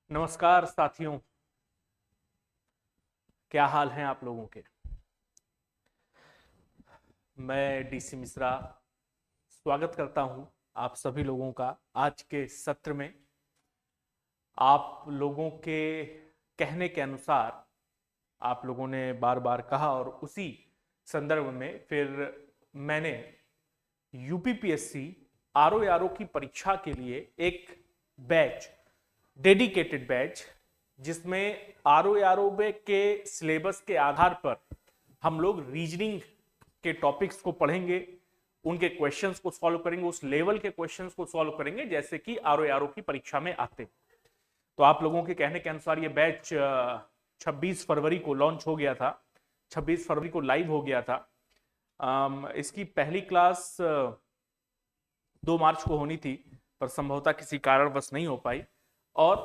नमस्कार साथियों, क्या हाल हैं आप लोगों के। मैं डीसी मिश्रा स्वागत करता हूं आप सभी लोगों का आज के सत्र में। आप लोगों के कहने के अनुसार आप लोगों ने बार बार कहा और उसी संदर्भ में फिर मैंने यूपीपीएससी आरओ की परीक्षा के लिए एक बैच, डेडिकेटेड बैच, जिसमें आरओ के सिलेबस के आधार पर हम लोग रीजनिंग के टॉपिक्स को पढ़ेंगे, उनके क्वेश्चंस को सॉल्व करेंगे, उस लेवल के क्वेश्चंस को सॉल्व करेंगे जैसे कि आरओ की परीक्षा में आते। तो आप लोगों के कहने के अनुसार ये बैच 26 फरवरी को लॉन्च हो गया था, 26 फरवरी को लाइव हो गया था। इसकी पहली क्लास 2 मार्च को होनी थी, पर संभवतः किसी कारणवश नहीं हो पाई। और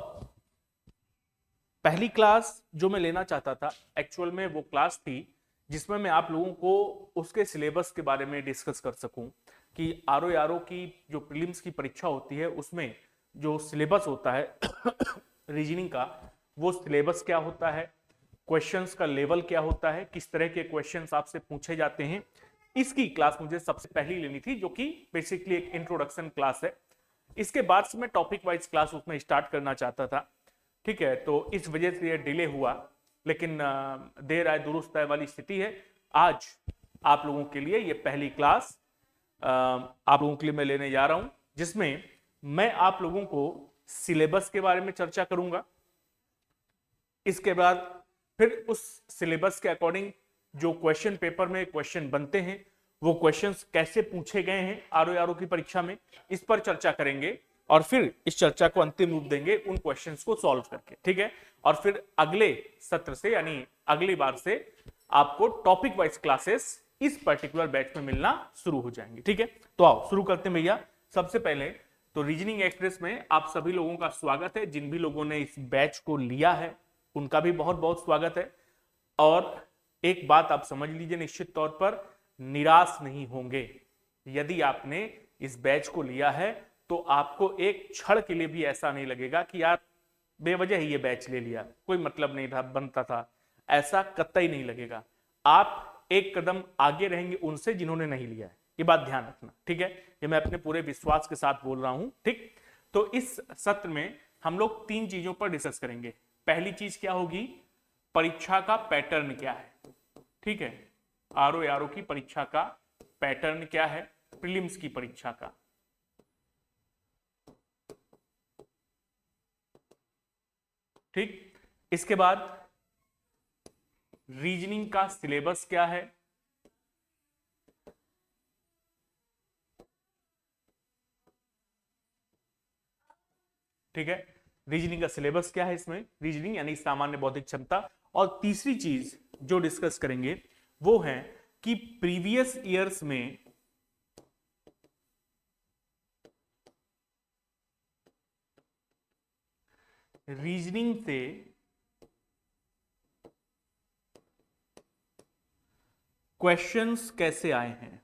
पहली क्लास जो मैं लेना चाहता था एक्चुअल में वो क्लास थी जिसमें मैं आप लोगों को उसके सिलेबस के बारे में डिस्कस कर सकूं कि आरओ की जो प्रीलिम्स की परीक्षा होती है उसमें जो सिलेबस होता है रीजनिंग का, वो सिलेबस क्या होता है, क्वेश्चंस का लेवल क्या होता है, किस तरह के क्वेश्चंस आपसे पूछे जाते हैं। इसकी क्लास मुझे सबसे पहली लेनी थी, जो कि बेसिकली एक इंट्रोडक्शन क्लास है। इसके बाद से मैं टॉपिक वाइज क्लास उसमें स्टार्ट करना चाहता था। ठीक है, तो इस वजह से ये डिले हुआ, लेकिन देर आए दुरुस्त आए वाली स्थिति है। आज आप लोगों के लिए ये पहली क्लास आप लोगों के लिए मैं लेने जा रहा हूं, जिसमें मैं आप लोगों को सिलेबस के बारे में चर्चा करूंगा। इसके बाद फिर उस सिलेबस के अकॉर्डिंग जो क्वेश्चन पेपर में क्वेश्चन बनते हैं, वो क्वेश्चंस कैसे पूछे गए हैं आरओ की परीक्षा में, इस पर चर्चा करेंगे। और फिर इस चर्चा को अंतिम रूप देंगे उन क्वेश्चंस को सॉल्व करके। ठीक है, और फिर अगले सत्र से यानी अगली बार से आपको टॉपिक वाइज क्लासेस इस पर्टिकुलर बैच में मिलना शुरू हो जाएंगे। ठीक है, तो आओ शुरू करते हैं भैया। सबसे पहले तो रीजनिंग एक्सप्रेस में आप सभी लोगों का स्वागत है। जिन भी लोगों ने इस बैच को लिया है उनका भी बहुत बहुत स्वागत है। और एक बात आप समझ लीजिए, निश्चित तौर पर निराश नहीं होंगे। यदि आपने इस बैच को लिया है तो आपको एक क्षण के लिए भी ऐसा नहीं लगेगा कि यार बेवजह ही ये बैच ले लिया, कोई मतलब नहीं था बनता था, ऐसा कतई नहीं लगेगा। आप एक कदम आगे रहेंगे उनसे जिन्होंने नहीं लिया है, ये बात ध्यान रखना। ठीक है, ये मैं अपने पूरे विश्वास के साथ बोल रहा हूं। ठीक, तो इस सत्र में हम लोग 3 चीजों पर डिस्कस करेंगे। पहली चीज क्या होगी, परीक्षा का पैटर्न क्या है। ठीक है, आरओ की परीक्षा का पैटर्न क्या है, प्रीलिम्स की परीक्षा का। ठीक, इसके बाद रीजनिंग का सिलेबस क्या है। ठीक है, रीजनिंग का सिलेबस क्या है, इसमें रीजनिंग यानी सामान्य बौद्धिक क्षमता। और तीसरी चीज जो डिस्कस करेंगे वो है कि प्रीवियस ईयर्स में रीजनिंग से क्वेश्चंस कैसे आए हैं।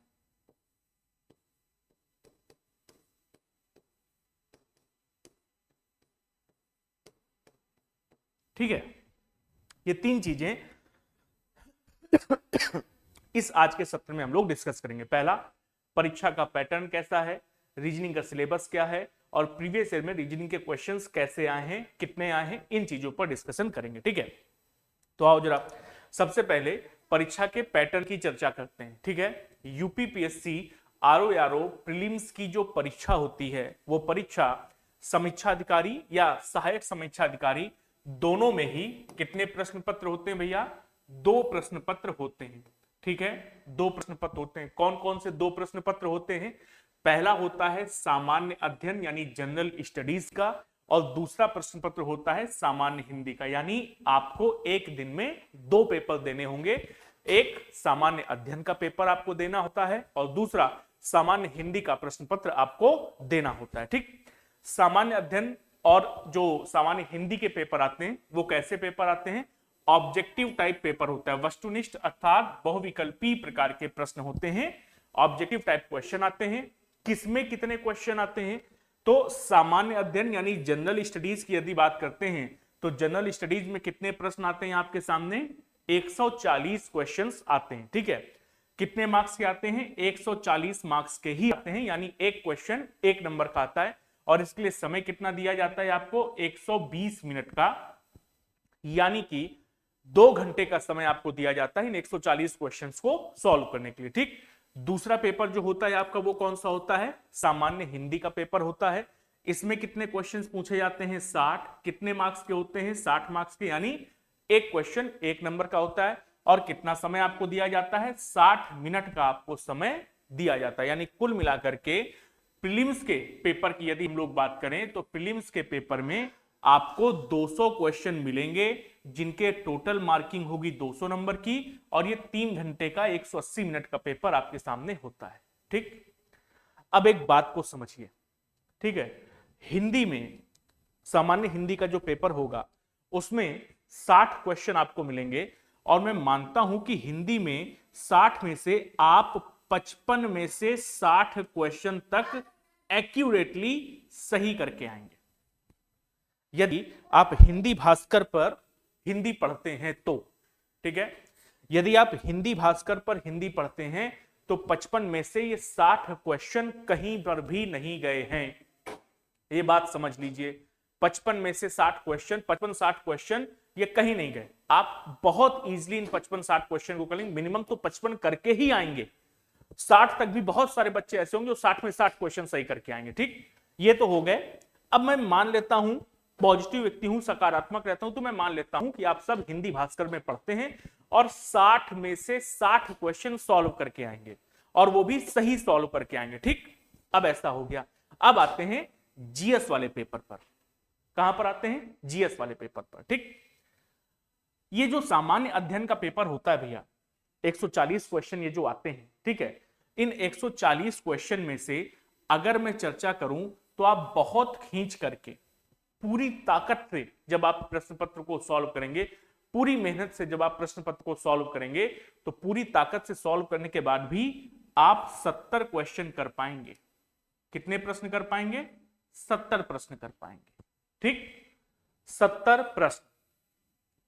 ठीक है, ये 3 चीजें इस आज के सत्र में हम लोग डिस्कस करेंगे। पहला, परीक्षा का पैटर्न कैसा है, रीजनिंग का सिलेबस क्या है, और प्रीवियस ईयर में रीजनिंग के क्वेश्चंस कैसे आए हैं, कितने आए हैं, इन चीजों पर डिस्कशन करेंगे। ठीक है, तो आओ जरा सबसे पहले परीक्षा के पैटर्न की चर्चा करते हैं। ठीक है, यूपीपीएससी आरओ प्रीलिम्स की जो परीक्षा होती है वो परीक्षा समीक्षा अधिकारी या सहायक समीक्षा अधिकारी दोनों में ही कितने प्रश्न पत्र होते हैं भैया, 2 प्रश्न पत्र होते हैं। ठीक है, 2 प्रश्न पत्र होते हैं। कौन कौन से 2 प्रश्न पत्र होते हैं, पहला होता है सामान्य अध्ययन यानी जनरल स्टडीज का, और दूसरा प्रश्न पत्र होता है सामान्य हिंदी का। यानी आपको एक दिन में 2 पेपर देने होंगे, एक सामान्य अध्ययन का पेपर आपको देना होता है और दूसरा सामान्य हिंदी का प्रश्न पत्र आपको देना होता है। ठीक, सामान्य अध्ययन और जो सामान्य हिंदी के पेपर आते हैं वो कैसे पेपर आते हैं, ऑब्जेक्टिव टाइप पेपर होता है, वस्तुनिष्ठ अर्थात बहुविकल्पी प्रकार के प्रश्न होते हैं, ऑब्जेक्टिव टाइप क्वेश्चन आते हैं। किसमें कितने क्वेश्चन आते हैं, तो सामान्य अध्ययन यानी जनरल स्टडीज की यदि बात करते हैं तो जनरल स्टडीज में कितने प्रश्न आते हैं आपके सामने? 140 क्वेश्चंस आते हैं। ठीक है, कितने मार्क्स के आते हैं? 140 मार्क्स के ही आते हैं, यानी एक क्वेश्चन 1 नंबर का आता है। और इसके लिए समय कितना दिया जाता है आपको? 120 मिनट का, यानी कि 2 घंटे का समय आपको दिया जाता है इन 140 क्वेश्चंस को सॉल्व करने के लिए। ठीक, दूसरा पेपर जो होता है आपका वो कौन सा होता है? सामान्य हिंदी का पेपर होता है। इसमें कितने क्वेश्चंस पूछे जाते हैं? 60। कितने मार्क्स के होते हैं? 60 मार्क्स के, यानी एक क्वेश्चन 1 नंबर का होता है। और कितना समय आपको दिया जाता है? 60 मिनट का आपको समय दिया जाता है। यानी कुल मिलाकर के प्रीलिम्स के पेपर की यदि हम लोग बात करें तो प्रीलिम्स के पेपर में आपको 200 क्वेश्चन मिलेंगे, जिनके टोटल मार्किंग होगी 200 नंबर की, और ये 3 घंटे का 180 मिनट का पेपर आपके सामने होता है। ठीक, अब एक बात को समझिए। ठीक है, हिंदी में सामान्य हिंदी का जो पेपर होगा उसमें 60 क्वेश्चन आपको मिलेंगे, और मैं मानता हूं कि हिंदी में 60 में से आप 55 में से 60 क्वेश्चन तक एक्यूरेटली सही करके आएंगे। यदि आप हिंदी भास्कर पर हिंदी पढ़ते हैं तो, ठीक है, यदि आप हिंदी भास्कर पर हिंदी पढ़ते हैं तो 55 में से ये 60 क्वेश्चन कहीं पर भी नहीं गए हैं। ये बात समझ लीजिए, 55 में से 60 क्वेश्चन, 55-60 क्वेश्चन ये कहीं नहीं गए। आप बहुत इजीली इन 55-60 क्वेश्चन को करेंगे, मिनिमम तो 55 करके ही आएंगे। 60 तक भी बहुत सारे बच्चे ऐसे होंगे जो 60 में 60 क्वेश्चन सही करके आएंगे। ठीक, ये तो हो गए। अब मैं मान लेता हूं, पॉजिटिव व्यक्ति हूं, सकारात्मक रहता हूं, तो मैं मान लेता हूं कि आप सब हिंदी भास्कर में पढ़ते हैं और 60 में से 60 क्वेश्चन सॉल्व करके आएंगे, और वो भी सही सॉल्व करके आएंगे। ठीक, अब ऐसा हो गया। अब आते हैं जीएस वाले पेपर पर। कहां पर आते हैं? जीएस वाले पेपर पर। ठीक, ये जो सामान्य अध्ययन का पेपर होता है भैया, 140 क्वेश्चन ये जो आते हैं, ठीक है, इन 140 क्वेश्चन में से अगर मैं चर्चा करूं तो आप बहुत खींच करके, पूरी ताकत से जब आप प्रश्न पत्र को सॉल्व करेंगे, पूरी मेहनत से जब आप प्रश्न पत्र को सॉल्व करेंगे, तो पूरी ताकत से सॉल्व करने के बाद भी आप 70 क्वेश्चन कर पाएंगे। कितने प्रश्न कर पाएंगे? 70 प्रश्न कर पाएंगे। ठीक, 70 प्रश्न।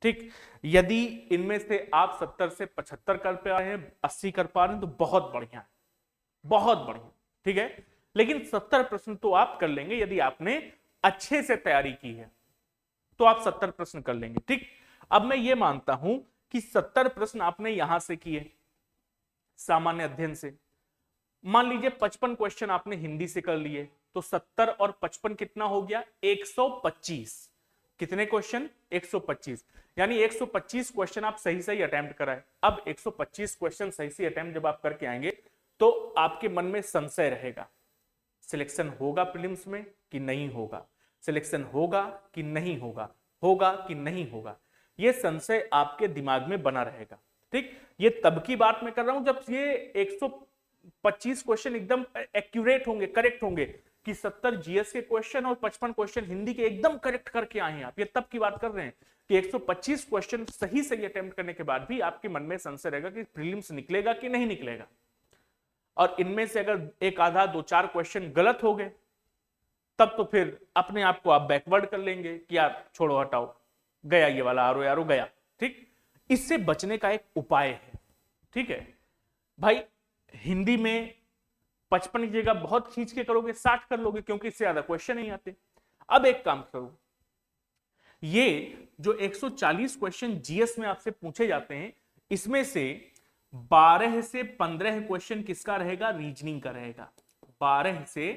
ठीक, यदि इनमें से आप 70 से 75 कर पा रहे हैं, 80 कर पा रहे हैं, तो बहुत बढ़िया है, बहुत बढ़िया। ठीक है, लेकिन 70 प्रश्न तो आप कर लेंगे, यदि आपने अच्छे से तैयारी की है तो आप 70 प्रश्न कर लेंगे। ठीक, अब मैं ये मानता हूं कि 70 प्रश्न आपने यहां से किए सामान्य अध्ययन से, मान लीजिए 55 क्वेश्चन आपने हिंदी से कर लिए, तो 70 और 55 कितना हो गया? 125। कितने क्वेश्चन? 125, यानी 125 क्वेश्चन आप सही सही अटेम्प्ट कराए। अब 125 क्वेश्चन सही सही अटेम्प्ट जब आप करके आएंगे तो आपके मन में संशय रहेगा, सिलेक्शन होगा प्रीलिम्स में कि नहीं होगा, सिलेक्शन होगा कि नहीं होगा, होगा कि नहीं होगा, यह संशय आपके दिमाग में बना रहेगा। ठीक, ये तब की बात मैं कर रहा हूं जब ये 125 क्वेश्चन एकदम एक्यूरेट होंगे, करेक्ट होंगे, कि 70 जीएस के क्वेश्चन और 55 क्वेश्चन हिंदी के एकदम करेक्ट करके आए हैं आप। ये तब की बात कर रहे हैं कि 125 क्वेश्चन सही सही अटेम्प्ट करने के बाद भी आपके मन में संशय रहेगा कि प्रीलिम्स निकलेगा कि नहीं निकलेगा, और इनमें से अगर एक आधा 2-4 क्वेश्चन गलत हो गए तब तो फिर अपने आप को आप बैकवर्ड कर लेंगे कि आप छोड़ो हटाओ, गया ये वाला आरो यारो गया। ठीक, इससे बचने का एक उपाय है। ठीक है भाई, हिंदी में 55 की जगह बहुत खींच के करोगे 60 कर लोगे, क्योंकि इससे ज्यादा क्वेश्चन नहीं आते। अब एक काम करो, ये जो 140 क्वेश्चन जीएस में आपसे पूछे जाते हैं, इसमें से 12 से 15 क्वेश्चन किसका रहेगा? रीजनिंग का रहेगा। 12 से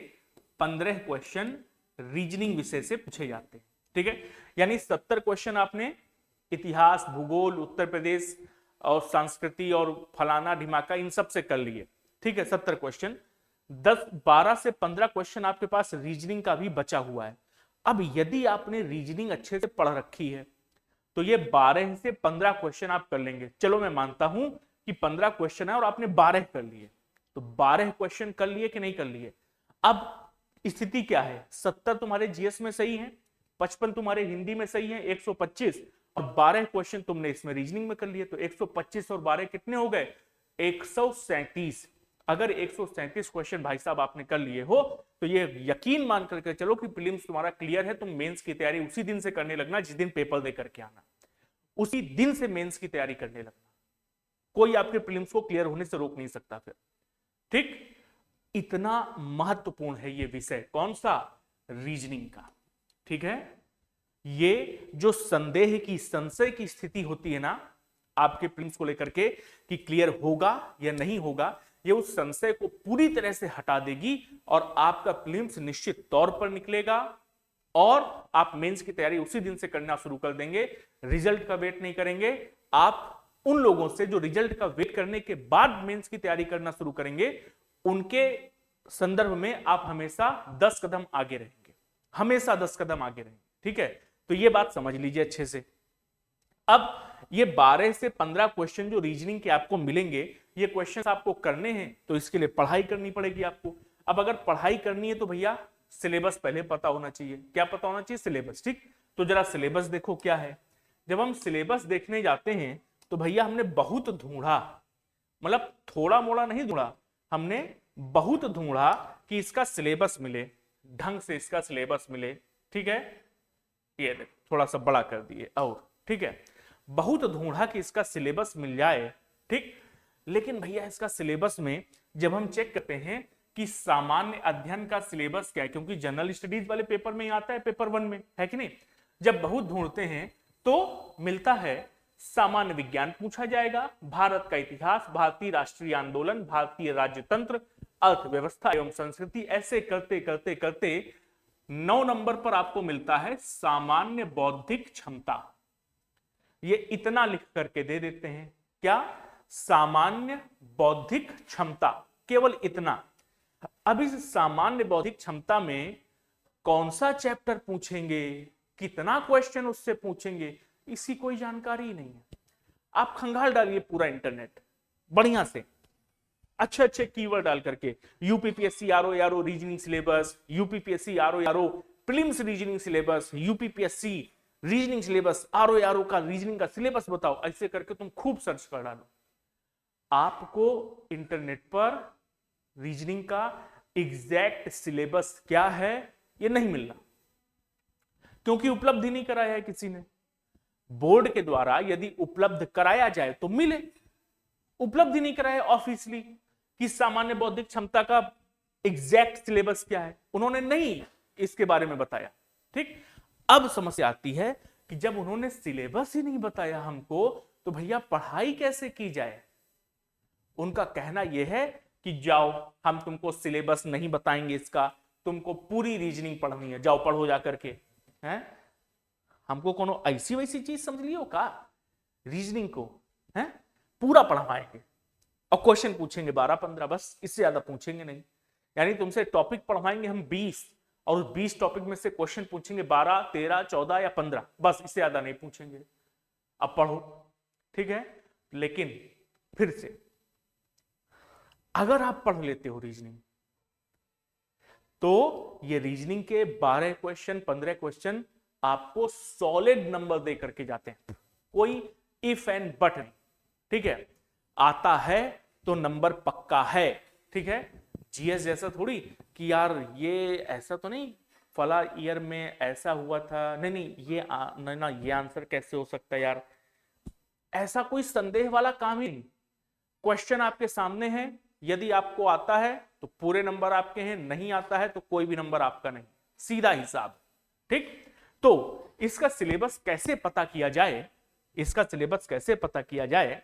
15 क्वेश्चन रीजनिंग विषय से पूछे जाते हैं। ठीक है, यानी 70 क्वेश्चन आपने इतिहास, भूगोल, उत्तर प्रदेश और संस्कृति और फलाना ढिमाका इन सब से कर लिए। ठीक है, 70 क्वेश्चन, 12 से 15 क्वेश्चन आपके पास रीजनिंग का भी बचा हुआ है। अब यदि आपने रीजनिंग अच्छे से पढ़ रखी है तो ये 12 से 15 क्वेश्चन आप कर लेंगे। चलो मैं मानता हूं कि 15 क्वेश्चन है और आपने 12 कर लिए, तो 12 क्वेश्चन कर लिए कि नहीं कर लिए? अब स्थिति क्या है? 70 तुम्हारे जीएस में सही है, 55 तुम्हारे हिंदी में सही है, 125, और 12 क्वेश्चन तुमने इसमें रीजनिंग में कर लिए, तो 125 और 12 कितने हो गए? 137। अगर 137 क्वेश्चन भाई साहब आपने कर लिए हो तो ये यकीन मान करके चलो कि प्रीलिम्स तुम्हारा क्लियर है। तुम मेंस की तैयारी उसी दिन से करने लगना जिस दिन पेपर दे करके आना, उसी दिन से मेंस की तैयारी करने लगना। कोई आपके प्रीलिम्स को क्लियर होने से रोक नहीं सकता फिर। ठीक, इतना महत्वपूर्ण है ये विषय, कौन सा, रीजनिंग का। ठीक है, ये जो संदेह की, संशय की स्थिति होती है ना आपके प्रीलिम्स को लेकर के कि क्लियर होगा या नहीं होगा, ये उस संशय को पूरी तरह से हटा देगी और आपका प्रीलिम्स निश्चित तौर पर निकलेगा और आप मेंस की तैयारी उसी दिन से करना शुरू कर देंगे। रिजल्ट का वेट नहीं करेंगे। आप उन लोगों से जो रिजल्ट का वेट करने के बाद मेंस की तैयारी करना शुरू करेंगे, उनके संदर्भ में आप हमेशा 10 कदम आगे रहेंगे, हमेशा 10 कदम आगे रहेंगे। ठीक है, तो ये बात समझ लीजिए अच्छे से। अब ये 12 से 15 क्वेश्चन जो रीजनिंग के आपको मिलेंगे, ये क्वेश्चंस आपको करने हैं तो इसके लिए पढ़ाई करनी पड़ेगी आपको। अब अगर पढ़ाई करनी है तो भैया सिलेबस पहले पता होना चाहिए। क्या पता होना चाहिए? सिलेबस। ठीक, तो जरा सिलेबस देखो क्या है। जब हम सिलेबस देखने जाते हैं तो भैया हमने बहुत ढूंढा, मतलब थोड़ा मोड़ा नहीं ढूंढा, हमने बहुत ढूंढा कि इसका सिलेबस मिले, ढंग से इसका सिलेबस मिले। ठीक है, ये थोड़ा सा बड़ा कर दिए और ठीक है, बहुत ढूंढा कि इसका सिलेबस मिल जाए। ठीक, लेकिन भैया इसका सिलेबस में जब हम चेक करते हैं कि सामान्य अध्ययन का सिलेबस क्या है, क्योंकि जनरल स्टडीज वाले पेपर में ही आता है, पेपर 1 में, है कि नहीं। जब बहुत ढूंढते हैं तो मिलता है सामान्य विज्ञान पूछा जाएगा, भारत का इतिहास, भारतीय राष्ट्रीय आंदोलन, भारतीय राज्यतंत्र, अर्थव्यवस्था एवं संस्कृति। ऐसे करते करते करते 9 नंबर पर आपको मिलता है सामान्य बौद्धिक क्षमता। ये इतना लिख करके दे देते हैं, क्या, सामान्य बौद्धिक क्षमता, केवल इतना। अब इस सामान्य बौद्धिक क्षमता में कौन सा चैप्टर पूछेंगे, कितना क्वेश्चन उससे पूछेंगे, इसकी कोई जानकारी नहीं है। आप खंगाल डालिए पूरा इंटरनेट बढ़िया से, अच्छे अच्छे कीवर्ड डाल करके, UPPSC RO reasoning syllabus, UPPSC RO prelims reasoning syllabus, UPPSC reasoning syllabus, RO का रीजनिंग का सिलेबस बताओ, ऐसे करके तुम खूब सर्च कर डालो। आपको इंटरनेट पर रीजनिंग का एग्जैक्ट सिलेबस क्या है ये नहीं मिल रहा, क्योंकि उपलब्ध ही नहीं कराया है किसी ने। बोर्ड के द्वारा यदि उपलब्ध कराया जाए तो मिले, उपलब्ध ही नहीं कराया ऑफिशियली कि सामान्य बौद्धिक क्षमता का एग्जैक्ट सिलेबस क्या है, उन्होंने नहीं इसके बारे में बताया। ठीक, अब समस्या आती है कि जब उन्होंने सिलेबस ही नहीं बताया हमको, तो भैया पढ़ाई कैसे की जाए। उनका कहना यह है कि जाओ, हम तुमको सिलेबस नहीं बताएंगे इसका, तुमको पूरी रीजनिंग पढ़नी है, जाओ पढ़ो जा करके। हैं, हमको कोनो ऐसी वैसी चीज समझ लियो का, रीजनिंग को हैं पूरा पढ़वाएंगे और क्वेश्चन पूछेंगे 12-15, बस, इससे ज्यादा पूछेंगे नहीं। यानी तुमसे टॉपिक पढ़वाएंगे हम 20 और उस 20 टॉपिक में से क्वेश्चन पूछेंगे 12, 13, 14 या 15, बस, इससे ज्यादा नहीं पूछेंगे। अब पढ़ो। ठीक है, लेकिन फिर से अगर आप पढ़ लेते हो रीजनिंग, तो ये रीजनिंग के 12 क्वेश्चन, 15 क्वेश्चन आपको सॉलिड नंबर दे करके जाते हैं, कोई इफ एंड बट नहीं। ठीक है, आता है तो नंबर पक्का है। ठीक है, जीएस जैसा थोड़ी कि यार ये ऐसा तो नहीं, फला ईयर में ऐसा हुआ था, नहीं नहीं ये नहीं ना, ये आंसर कैसे हो सकता है यार, ऐसा कोई संदेह वाला काम ही नहीं। क्वेश्चन आपके सामने है, यदि आपको आता है तो पूरे नंबर आपके हैं, नहीं आता है तो कोई भी नंबर आपका नहीं, सीधा हिसाब। ठीक, तो इसका सिलेबस कैसे पता किया जाए, इसका सिलेबस कैसे पता किया जाए,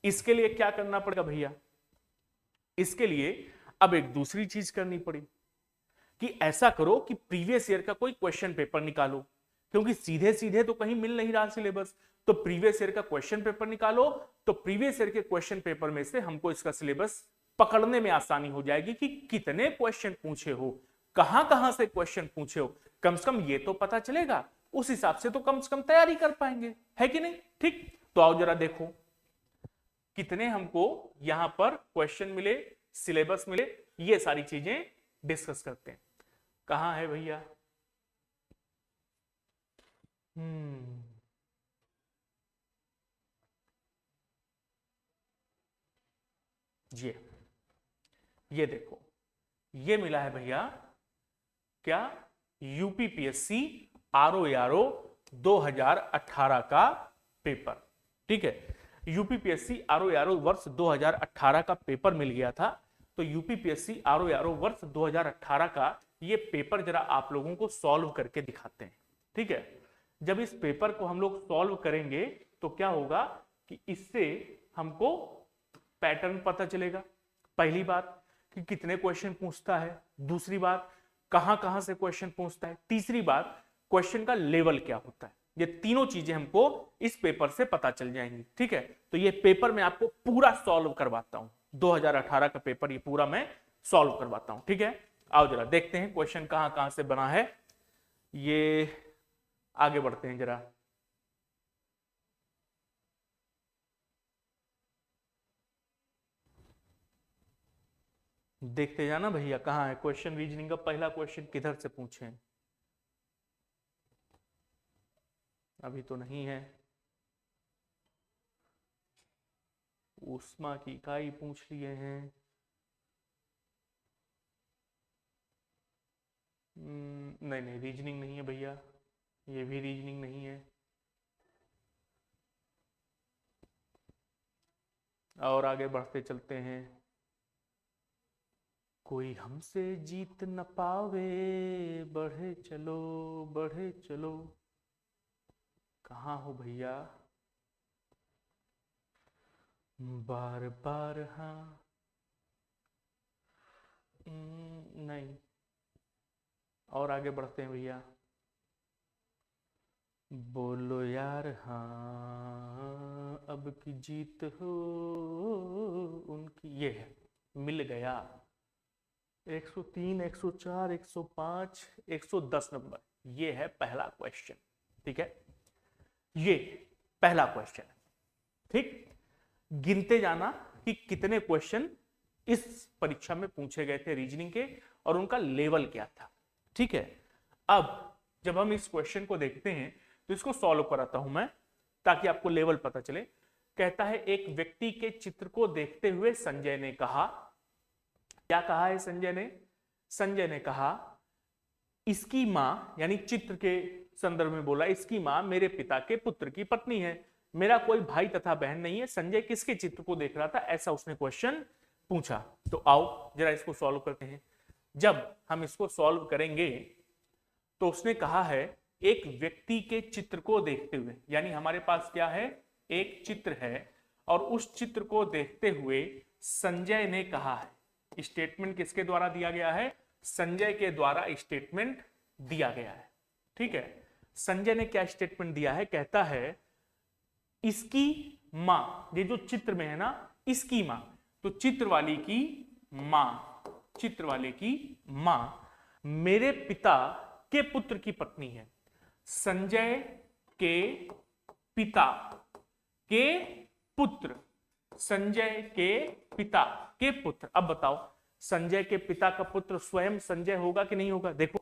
इसके लिए क्या करना पड़ेगा भैया, इसके लिए अब एक दूसरी चीज करनी पड़ी कि ऐसा करो कि प्रीवियस ईयर का कोई क्वेश्चन पेपर निकालो, क्योंकि सीधे सीधे तो कहीं मिल नहीं रहा सिलेबस, तो प्रीवियस ईयर का क्वेश्चन पेपर निकालो, तो प्रीवियस ईयर के क्वेश्चन पेपर में से हमको इसका सिलेबस पकड़ने में आसानी हो जाएगी कि कितने क्वेश्चन पूछे हो, कहां से क्वेश्चन पूछे हो, कम से कम ये तो पता चलेगा, उस हिसाब से तो कम से कम तैयारी कर पाएंगे, है कि नहीं। ठीक, तो आओ जरा देखो कितने हमको यहां पर क्वेश्चन मिले, सिलेबस मिले, ये सारी चीजें डिस्कस करते हैं। कहां है भैया, ये ये देखो, ये मिला है भैया क्या, यूपीपीएससी आरओ 2018 का पेपर। ठीक है, यूपीपीएससी आरओ वर्ष 2018 का पेपर मिल गया था। तो यूपीपीएससी आरओ वर्ष 2018 का ये पेपर जरा आप लोगों को सॉल्व करके दिखाते हैं। ठीक है, जब इस पेपर को हम लोग सॉल्व करेंगे तो क्या होगा कि इससे हमको पैटर्न पता चलेगा। पहली बात कि कितने क्वेश्चन पूछता है, दूसरी बात कहां कहां से क्वेश्चन पूछता है, तीसरी बात क्वेश्चन का लेवल क्या होता है। ये तीनों चीजें हमको इस पेपर से पता चल जाएंगी। ठीक है, तो ये पेपर मैं आपको पूरा सॉल्व करवाता हूं, 2018 का पेपर ये पूरा मैं सॉल्व करवाता हूं। ठीक है, आओ जरा देखते हैं क्वेश्चन कहां कहां से बना है। ये आगे बढ़ते हैं जरा। देखते जाना भैया कहां है क्वेश्चन। रीजनिंग का पहला क्वेश्चन किधर से पूछे, अभी तो नहीं है। ऊष्मा की इकाई पूछ लिए हैं। नहीं नहीं, रीजनिंग नहीं है भैया, ये भी रीजनिंग नहीं है। और आगे बढ़ते चलते हैं। कोई हमसे जीत न पावे, बढ़े चलो बढ़े चलो। कहाँ हो भैया, बार बार हाँ, नहीं। और आगे बढ़ते हैं भैया। बोलो यार हाँ, अब की जीत हो उनकी, ये है, मिल गया। 103, 104, 105, 110 नंबर, ये है पहला क्वेश्चन। ठीक है, ये पहला क्वेश्चन है। ठीक, गिनते जाना कि कितने क्वेश्चन इस परीक्षा में पूछे गए थे रीजनिंग के और उनका लेवल क्या था। ठीक है, अब जब हम इस क्वेश्चन को देखते हैं तो इसको सॉल्व कराता हूं मैं ताकि आपको लेवल पता चले। कहता है एक व्यक्ति के चित्र को देखते हुए संजय ने कहा, क्या कहा है संजय ने? संजय ने कहा इसकी मां, यानी चित्र के संदर्भ में बोला, इसकी मां मेरे पिता के पुत्र की पत्नी है, मेरा कोई भाई तथा बहन नहीं है। संजय किसके चित्र को देख रहा था, ऐसा उसने क्वेश्चन पूछा। तो आओ जरा इसको सॉल्व करते हैं। जब हम इसको सॉल्व करेंगे तो उसने कहा है एक व्यक्ति के चित्र को देखते हुए, यानी हमारे पास क्या है, एक चित्र है और उस चित्र को देखते हुए संजय ने कहा है। स्टेटमेंट किसके द्वारा दिया गया है? संजय के द्वारा स्टेटमेंट दिया गया है। ठीक है, संजय ने क्या स्टेटमेंट दिया है? कहता है इसकी मां, ये जो चित्र में है ना, इसकी मां, तो चित्र वाली की मां, चित्र वाले की मां मेरे पिता के पुत्र की पत्नी है। संजय के पिता के पुत्र, संजय के पिता के पुत्र। अब बताओ संजय के पिता का पुत्र स्वयं संजय होगा कि नहीं होगा? देखो,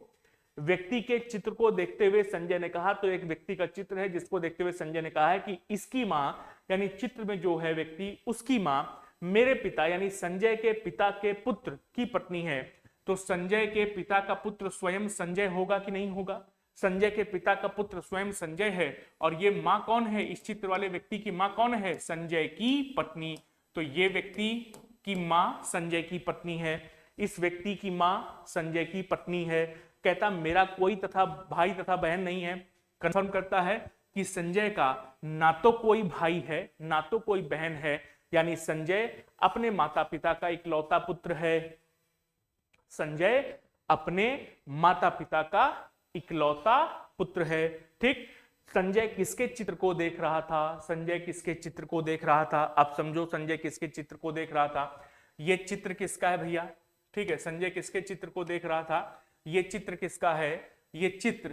व्यक्ति के चित्र को देखते हुए संजय ने कहा, तो एक व्यक्ति का चित्र है जिसको देखते हुए संजय ने कहा है कि इसकी मां, यानी चित्र में जो है व्यक्ति, उसकी मां मेरे पिता यानी संजय के पिता के पुत्र की पत्नी है। तो संजय के पिता का पुत्र स्वयं संजय होगा कि नहीं होगा? संजय के पिता का पुत्र स्वयं संजय है और ये मां कौन है? इस चित्र वाले व्यक्ति की मां कौन है? संजय की पत्नी। तो ये व्यक्ति की मां संजय की पत्नी है, इस व्यक्ति की मां संजय की पत्नी है। कहता मेरा कोई तथा भाई तथा बहन नहीं है। कंफर्म करता है कि संजय का ना तो कोई भाई है ना तो कोई बहन है, यानी संजय अपने माता पिता का इकलौता पुत्र है। संजय अपने माता पिता का इकलौता पुत्र है। ठीक, संजय किसके चित्र को देख रहा था? संजय किसके चित्र को देख रहा था? आप समझो संजय किसके चित्र को देख रहा था। ये चित्र किसका है भैया? ठीक है, संजय किसके चित्र को देख रहा था? ये चित्र किसका है? ये चित्र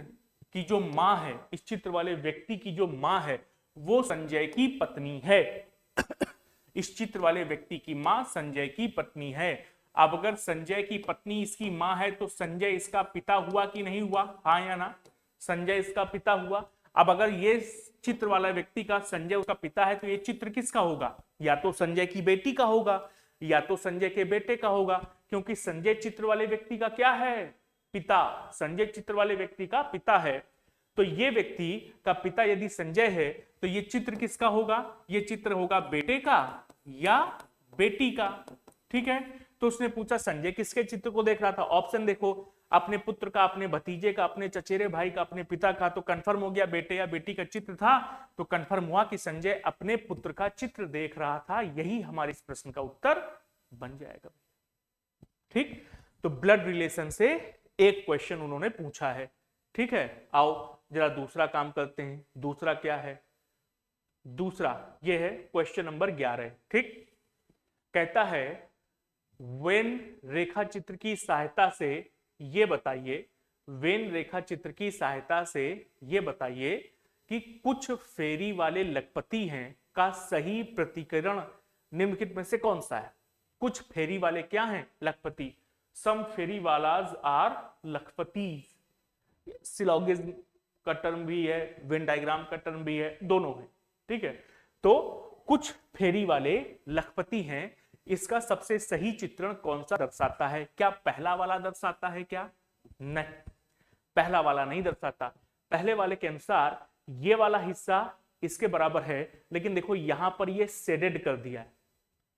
की जो मां है, इस चित्र वाले व्यक्ति की जो मां है वो संजय की पत्नी है। इस चित्र वाले व्यक्ति की मां संजय की पत्नी है। अब अगर संजय की पत्नी इसकी मां है तो संजय इसका पिता हुआ कि नहीं हुआ? हाँ या ना? संजय इसका पिता हुआ। अब अगर ये चित्र वाला व्यक्ति का संजय उसका पिता है तो ये चित्र किसका होगा? या तो संजय की बेटी का होगा या तो संजय के बेटे का होगा, क्योंकि संजय चित्र वाले व्यक्ति का क्या है, पिता। संजय चित्र वाले व्यक्ति का पिता है, तो ये व्यक्ति का पिता यदि संजय है तो ये चित्र किसका होगा, ये चित्र होगा बेटे का या बेटी का। ठीक है, तो उसने पूछा संजय किसके चित्र को देख रहा था, ऑप्शन देखो, अपने पुत्र का, अपने भतीजे का, अपने चचेरे भाई का, अपने पिता का, तो कंफर्म हो गया बेटे या बेटी का चित्र था, तो कंफर्म हुआ कि संजय अपने पुत्र का चित्र देख रहा था। यही हमारे इस प्रश्न का उत्तर बन जाएगा। ठीक, तो ब्लड रिलेशन से एक क्वेश्चन उन्होंने पूछा है। ठीक है, आओ जरा दूसरा काम करते हैं। दूसरा क्या है, दूसरा ये है क्वेश्चन नंबर 11। ठीक, कहता है वेन रेखा चित्र की सहायता से ये बताइए, वेन रेखा चित्र की सहायता से ये बताइए कि कुछ फेरी वाले लखपति हैं का सही प्रतिकरण निम्नलिखित में से कौन सा है। कुछ फेरी वाले क्या हैं, लखपति। सम फेरी वालाज आर लखपति, सिलोगिज्म का टर्म भी है, वेन डायग्राम का टर्म भी है, दोनों है। ठीक है, तो कुछ फेरी वाले लखपति हैं, इसका सबसे सही चित्रण कौन सा दर्शाता है। क्या पहला वाला दर्शाता है क्या, नहीं, पहला वाला नहीं दर्शाता। पहले वाले के अनुसार ये वाला हिस्सा इसके बराबर है, लेकिन देखो यहां पर ये शेडेड कर दिया है।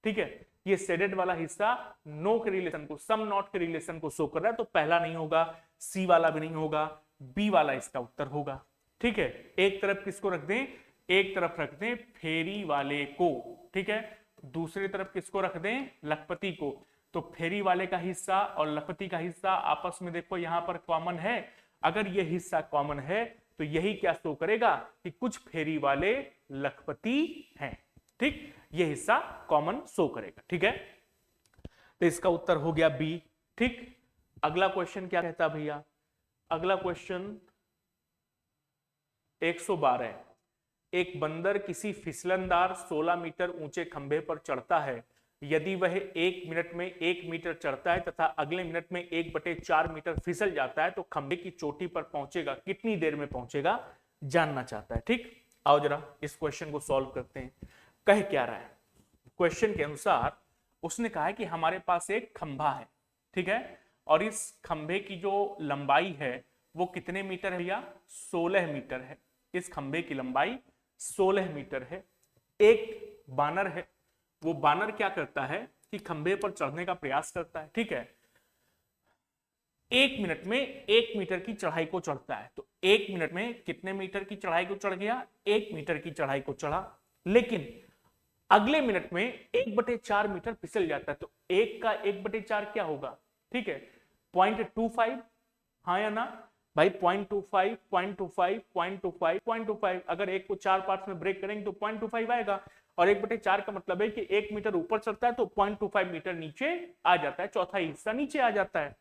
ठीक है, ये शेडेड वाला हिस्सा नो के रिलेशन को, सम नॉट के रिलेशन को शो कर रहा है, तो पहला नहीं होगा, सी वाला भी नहीं होगा, बी वाला इसका उत्तर होगा। ठीक है, एक तरफ किसको रख दें, एक तरफ रख दें फेरी वाले को। ठीक है, दूसरी तरफ किसको रख दें, लखपति को। तो फेरी वाले का हिस्सा और लखपति का हिस्सा आपस में देखो यहां पर कॉमन है। अगर ये हिस्सा कॉमन है तो यही क्या शो करेगा कि कुछ फेरी वाले लखपति हैं। ठीक, ये हिस्सा कॉमन शो करेगा। ठीक है, तो इसका उत्तर हो गया बी। ठीक, अगला क्वेश्चन क्या कहता भैया, अगला क्वेश्चन 112। एक बंदर किसी फिसलनदार 16 मीटर ऊंचे खंभे पर चढ़ता है। यदि वह 1 मिनट में 1 मीटर चढ़ता है तथा अगले मिनट में 1/4 मीटर फिसल जाता है तो खंभे की चोटी पर पहुंचेगा, कितनी देर में पहुंचेगा, जानना चाहता है। ठीक, आओ जरा इस क्वेश्चन को सॉल्व करते हैं। कह क्या रहा है, क्वेश्चन के अनुसार उसने कहा है कि हमारे पास एक खंभा है। ठीक है, और इस खंभे की जो लंबाई है वो कितने मीटर है भैया, 16 मीटर है। इस खंभे की लंबाई 16 मीटर है। एक बानर है, वो बानर क्या करता है कि खंभे पर चढ़ने का प्रयास करता है। ठीक है, 1 मिनट में 1 मीटर की चढ़ाई को चढ़ता है, तो 1 मिनट में कितने मीटर की चढ़ाई को चढ़ गया, 1 मीटर की चढ़ाई को चढ़ा। लेकिन अगले मिनट में 1/4 मीटर फिसल जाता है, तो 1 का 1/4 क्या होगा, ठीक है 0.25, हाँ या ना भाई, 0.25, 0.25, 0.25, 0.25। अगर एक को 4 पार्ट्स में ब्रेक करेंगे तो 0.25 आएगा, और 1/4 का मतलब है कि 1 मीटर ऊपर चढ़ता है तो 0.25 मीटर नीचे आ जाता है, चौथा हिस्सा नीचे आ जाता है।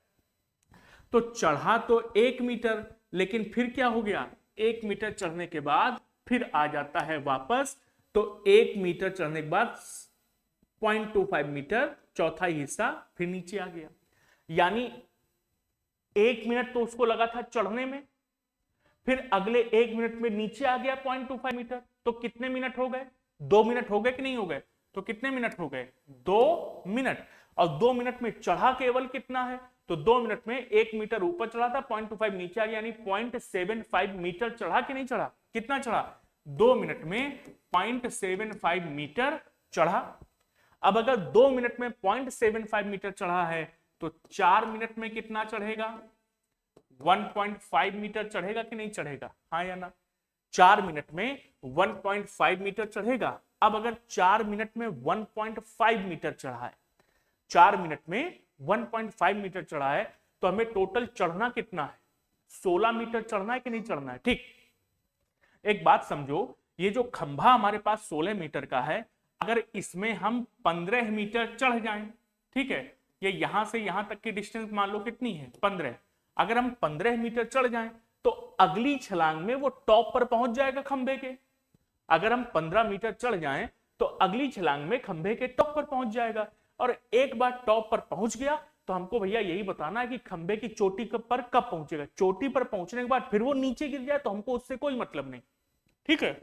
तो चढ़ा तो 1 मीटर, लेकिन फिर क्या हो गया, 1 मीटर चढ़ने के बाद फिर आ जाता है वापस, तो 1 मीटर चढ़ने के बाद 0.25 मीटर, चौथा हिस्सा फिर नीचे आ गया। यानी 1 मिनट तो उसको लगा था चढ़ने में, फिर अगले 1 मिनट में नीचे आ गया 0.25 मीटर, तो कितने मिनट हो गए, 2 मिनट हो गए कि नहीं हो गए, तो कितने मिनट हो गए, 2 मिनट। और 2 मिनट में चढ़ा केवल कितना है, तो 2 मिनट में 1 मीटर ऊपर चढ़ा था, 0.25 नीचे आ गया, यानी 0.75 मीटर चढ़ा कि नहीं चढ़ा, कितना चढ़ा, 2 मिनट में 0.75 मीटर चढ़ा। अब अगर 2 मिनट में 0.75 मीटर चढ़ा है तो 4 मिनट में कितना चढ़ेगा, 1.5 मीटर चढ़ेगा कि नहीं चढ़ेगा, हाँ या ना, 4 मिनट में 1.5 मीटर चढ़ेगा। अब अगर 4 मिनट में 1.5 मीटर चढ़ा है, 4 मिनट में 1.5 मीटर चढ़ा है, तो हमें टोटल चढ़ना कितना है, 16 मीटर चढ़ना है कि नहीं चढ़ना है। ठीक, एक बात समझो, ये जो खंभा हमारे पास 16 मीटर का है, अगर इसमें हम 15 मीटर चढ़ जाएं, ठीक है, ये यहां से यहां तक की डिस्टेंस मान लो कितनी है, 15। अगर हम 15 मीटर चढ़ जाएं तो अगली छलांग में वो टॉप पर पहुंच जाएगा खंभे के। अगर हम 15 मीटर चढ़ जाएं तो अगली छलांग में खंभे के टॉप पर पहुंच जाएगा, और एक बार टॉप पर पहुंच गया तो हमको भैया यही बताना है कि खंभे की चोटी पर कब पहुंचेगा। चोटी पर पहुंचने के बाद फिर वो नीचे गिर जाए तो हमको उससे कोई मतलब नहीं। ठीक है,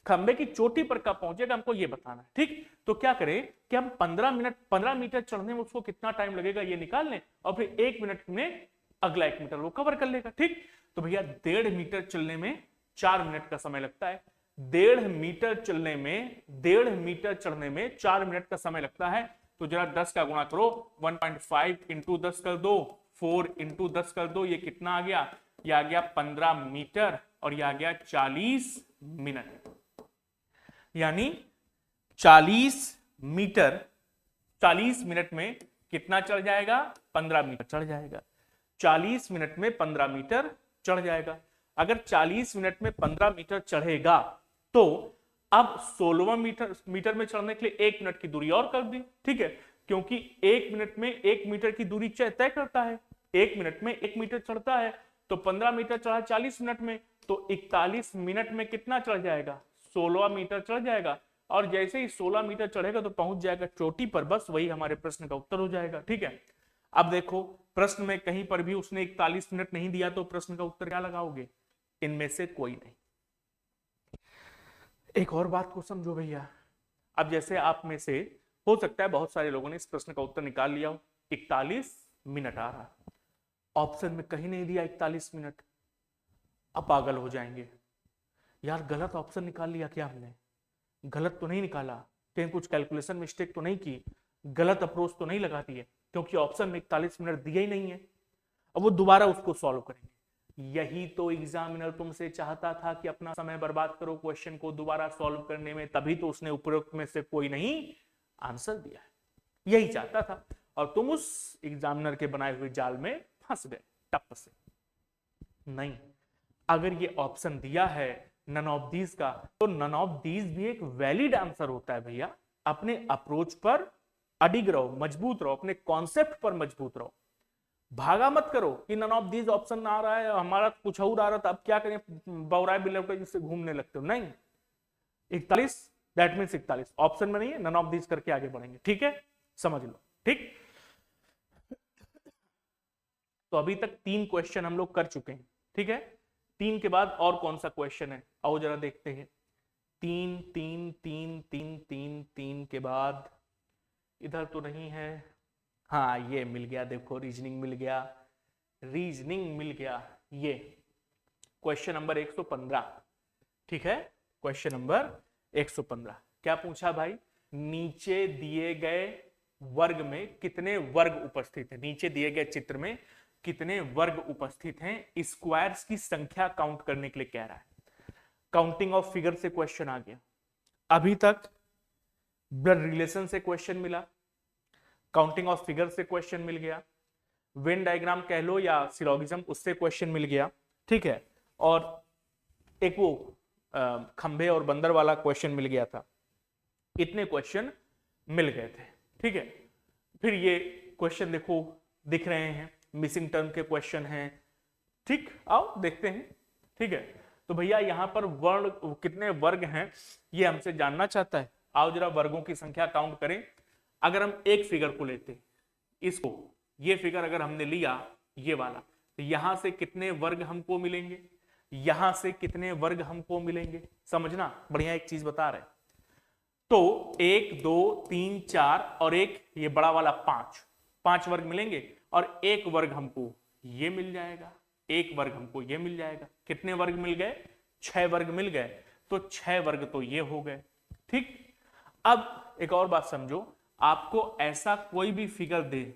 खंबे की चोटी पर कब पहुंचेगा हमको ये बताना है। ठीक, तो क्या करें कि हम 15 मीटर चढ़ने में उसको कितना टाइम लगेगा ये निकाल लें और फिर 1 मिनट में अगला 1 मीटर वो कवर कर लेगा। ठीक, तो भैया 1.5 मीटर चलने में 4 मिनट का समय लगता है। 1.5 मीटर चलने में 1.5 मीटर चढ़ने में 4 मिनट का समय लगता है। तो जरा 10 का गुणा करो, 1.5 इंटू 10 कर दो, 4 इंटू 10 कर दो, ये कितना आ गया? ये आ गया 15 मीटर और ये आ गया 40 मिनट। यानी 40 मीटर 40 मिनट में कितना चढ़ जाएगा? 15 मीटर चढ़ जाएगा। 40 मिनट में 15 मीटर चढ़ जाएगा। अगर 40 मिनट में 15 मीटर चढ़ेगा तो अब 16वां मीटर में चढ़ने के लिए 1 मिनट की दूरी और कर दी। ठीक है, क्योंकि 1 मिनट में 1 मीटर की दूरी तय करता है। 1 मिनट में 1 मीटर चढ़ता है, तो 15 मीटर चढ़ा 40 मिनट में, तो 41 मिनट में कितना चढ़ जाएगा? 16 मीटर चढ़ जाएगा। और जैसे ही 16 मीटर चढ़ेगा तो पहुंच जाएगा चोटी पर। बस वही हमारे प्रश्न का उत्तर हो जाएगा। ठीक है, अब देखो प्रश्न में कहीं पर भी उसने 41 मिनट नहीं दिया, तो प्रश्न का उत्तर क्या लगाओगे? इनमें से कोई नहीं। एक और बात को समझो भैया, अब जैसे आप में से हो सकता है बहुत सारे लोगों ने इस प्रश्न का उत्तर निकाल लिया हो। 41 मिनट आ रहा, ऑप्शन में कहीं नहीं दिया 41 मिनट। अब पागल हो जाएंगे, यार गलत ऑप्शन निकाल लिया क्या हमने? गलत तो नहीं निकाला, कहीं कुछ कैलकुलेशन मिस्टेक तो नहीं की, गलत अप्रोच तो नहीं लगा दी है, क्योंकि ऑप्शन में 41 मिनट दिया ही नहीं है। अब वो दोबारा उसको सॉल्व करेंगे। यही तो एग्जामिनर तुमसे चाहता था कि अपना समय बर्बाद करो क्वेश्चन को दोबारा सॉल्व करने में, तभी तो उसने उपरोक्त में से कोई नहीं आंसर दिया है। यही चाहता था और तुम उस एग्जामिनर के बनाए हुए जाल में फंस गए टप से। नहीं, अगर ये ऑप्शन दिया है नन ऑफ दीज का, तो नन ऑफ दीज भी एक वैलिड आंसर होता है भैया। अपने अप्रोच पर अडिग रहो, मजबूत रहो, अपने कॉन्सेप्ट पर मजबूत रहो। भागा मत करो कि नन ऑफ दीज ऑप्शन आ रहा है, हमारा कुछ और आ रहा था, अब क्या करें, बौराए बिल्ले जिससे घूमने लगते हो। नहीं, 41 दैट मीन्स 41 ऑप्शन में नहीं है, नन ऑफ दीज करके आगे बढ़ेंगे। ठीक है, समझ लो। ठीक, तो अभी तक 3 क्वेश्चन हम लोग कर चुके हैं। ठीक है, 3 के बाद और कौन सा क्वेश्चन है, आओ जरा देखते हैं। 3 3 3 3 3 3 के बाद इधर तो नहीं है। हाँ, ये मिल गया, देखो रीजनिंग मिल गया, रीजनिंग मिल गया। ये क्वेश्चन नंबर 115। ठीक है, क्वेश्चन नंबर 115 क्या पूछा भाई? नीचे दिए गए वर्ग में कितने वर्ग उपस्थित हैं? नीचे दिए गए चित्र में कितने वर्ग उपस्थित हैं? स्क्वायर्स की संख्या काउंट करने के लिए कह रहा है। काउंटिंग ऑफ फिगर से क्वेश्चन आ गया। अभी तक ब्लड रिलेशन से क्वेश्चन मिला, काउंटिंग ऑफ फिगर से क्वेश्चन मिल गया, वेन डायग्राम कह लो या सिलोगिज्म, उससे क्वेश्चन मिल गया। ठीक है, और एक वो खंभे और बंदर वाला क्वेश्चन मिल गया था। इतने क्वेश्चन मिल गए थे। ठीक है, फिर ये क्वेश्चन देखो दिख रहे हैं, मिसिंग टर्म के क्वेश्चन हैं। ठीक, आओ देखते हैं। ठीक है, तो भैया यहाँ पर वर्ण कितने वर्ग हैं ये हमसे जानना चाहता है। आओ जरा वर्गों की संख्या काउंट करें। अगर हम एक फिगर को लेते, इसको, ये फिगर अगर हमने लिया ये वाला, तो यहां से कितने वर्ग हमको मिलेंगे, यहां से कितने वर्ग हमको मिलेंगे? समझना, बढ़िया एक चीज बता रहे। तो 1 2 3 4 और एक ये बड़ा वाला 5 वर्ग मिलेंगे, और एक वर्ग हमको ये मिल जाएगा, एक वर्ग हमको ये मिल जाएगा। कितने वर्ग मिल गए? 6 वर्ग मिल गए। तो 6 वर्ग तो ये हो गए। ठीक, अब एक और बात समझो, आपको ऐसा कोई भी फिगर दे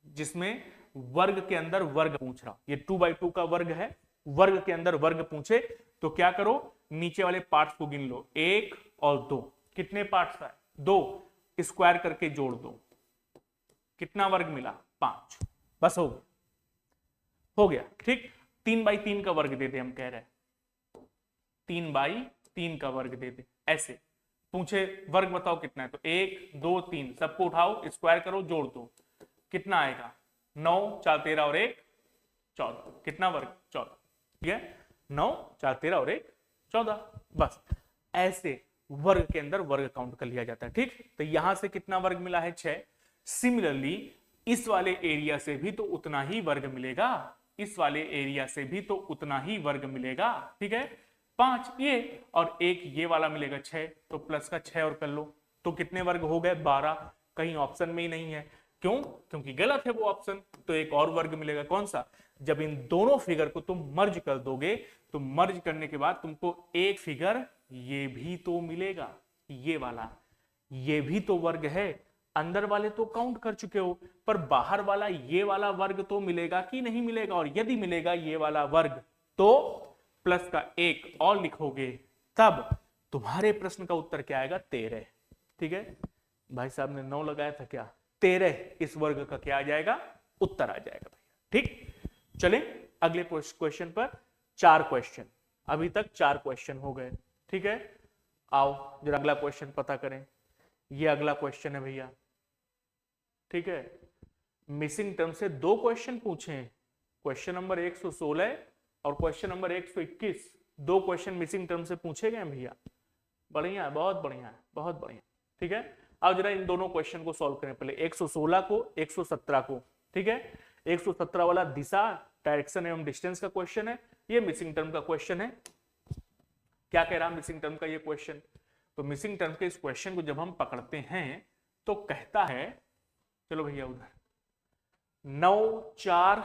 जिसमें वर्ग के अंदर वर्ग पूछ रहा, ये 2x2 का वर्ग है, वर्ग के अंदर वर्ग पूछे, तो क्या करो, नीचे वाले पार्ट्स को गिन लो, 1 और 2। कितने पार्ट्स है? 2, स्क्वायर करके जोड़ दो, कितना वर्ग मिला? 5। बस हो गया। ठीक, 3x3 का वर्ग दे दे, हम कह रहे हैं 3x3 का वर्ग दे दे। ऐसे पूछे वर्ग बताओ कितना है, तो 1 2 3 सबको उठाओ, स्क्वायर करो, जोड़ दो, कितना आएगा? 9 4 13 और 1 14। कितना वर्ग? 14। ठीक है, 9 4 13 और 1 14। बस ऐसे वर्ग के अंदर वर्ग काउंट कर लिया जाता है। ठीक, तो यहां से कितना वर्ग मिला है? 6। सिमिलरली इस वाले एरिया से भी तो उतना ही वर्ग मिलेगा, इस वाले एरिया से भी तो उतना ही वर्ग मिलेगा। ठीक है, 5 ये, और एक ये वाला मिलेगा 6, तो प्लस का 6 और कर लो, तो कितने वर्ग हो गए 12। कहीं ऑप्शन में ही नहीं है, क्यों? क्योंकि गलत है वो ऑप्शन। तो एक और वर्ग मिलेगा, कौन सा? जब इन दोनों फिगर को तुम मर्ज कर दोगे, तो मर्ज करने के बाद तुमको एक फिगर ये भी तो मिलेगा, ये वाला, ये भी तो वर्ग है। अंदर वाले तो काउंट कर चुके हो, पर बाहर वाला ये वाला वर्ग तो मिलेगा कि नहीं मिलेगा? और यदि मिलेगा ये वाला वर्ग, तो प्लस का 1 और लिखोगे, तब तुम्हारे प्रश्न का उत्तर क्या आएगा? 13। ठीक है, भाई साहब ने 9 लगाया था क्या? 13 इस वर्ग का क्या आ जाएगा? उत्तर आ जाएगा भैया। ठीक, चले अगले क्वेश्चन पर। 4 क्वेश्चन, अभी तक 4 क्वेश्चन हो गए। ठीक है, आओ जरा अगला क्वेश्चन पता करें। ये अगला क्वेश्चन है भैया। ठीक है, मिसिंग टर्म से 2 क्वेश्चन पूछे हैं, क्वेश्चन नंबर 116 और question number 121। 2 question missing term से पूछे गए भैया। बढ़िया है, बहुत बढ़िया है, बहुत बढ़िया। ठीक है, अब जरा इन दोनों क्वेश्चन को सॉल्व करें, पहले 116 को, 117 को। ठीक है, 117 वाला दिशा, डायरेक्शन एवं डिस्टेंस का क्वेश्चन है, ये मिसिंग टर्म का क्वेश्चन है। क्या कह रहा है मिसिंग टर्म का ये क्वेश्चन? तो मिसिंग टर्म के इस क्वेश्चन को जब हम पकड़ते हैं तो कहता है, चलो भैया उधर, 9 4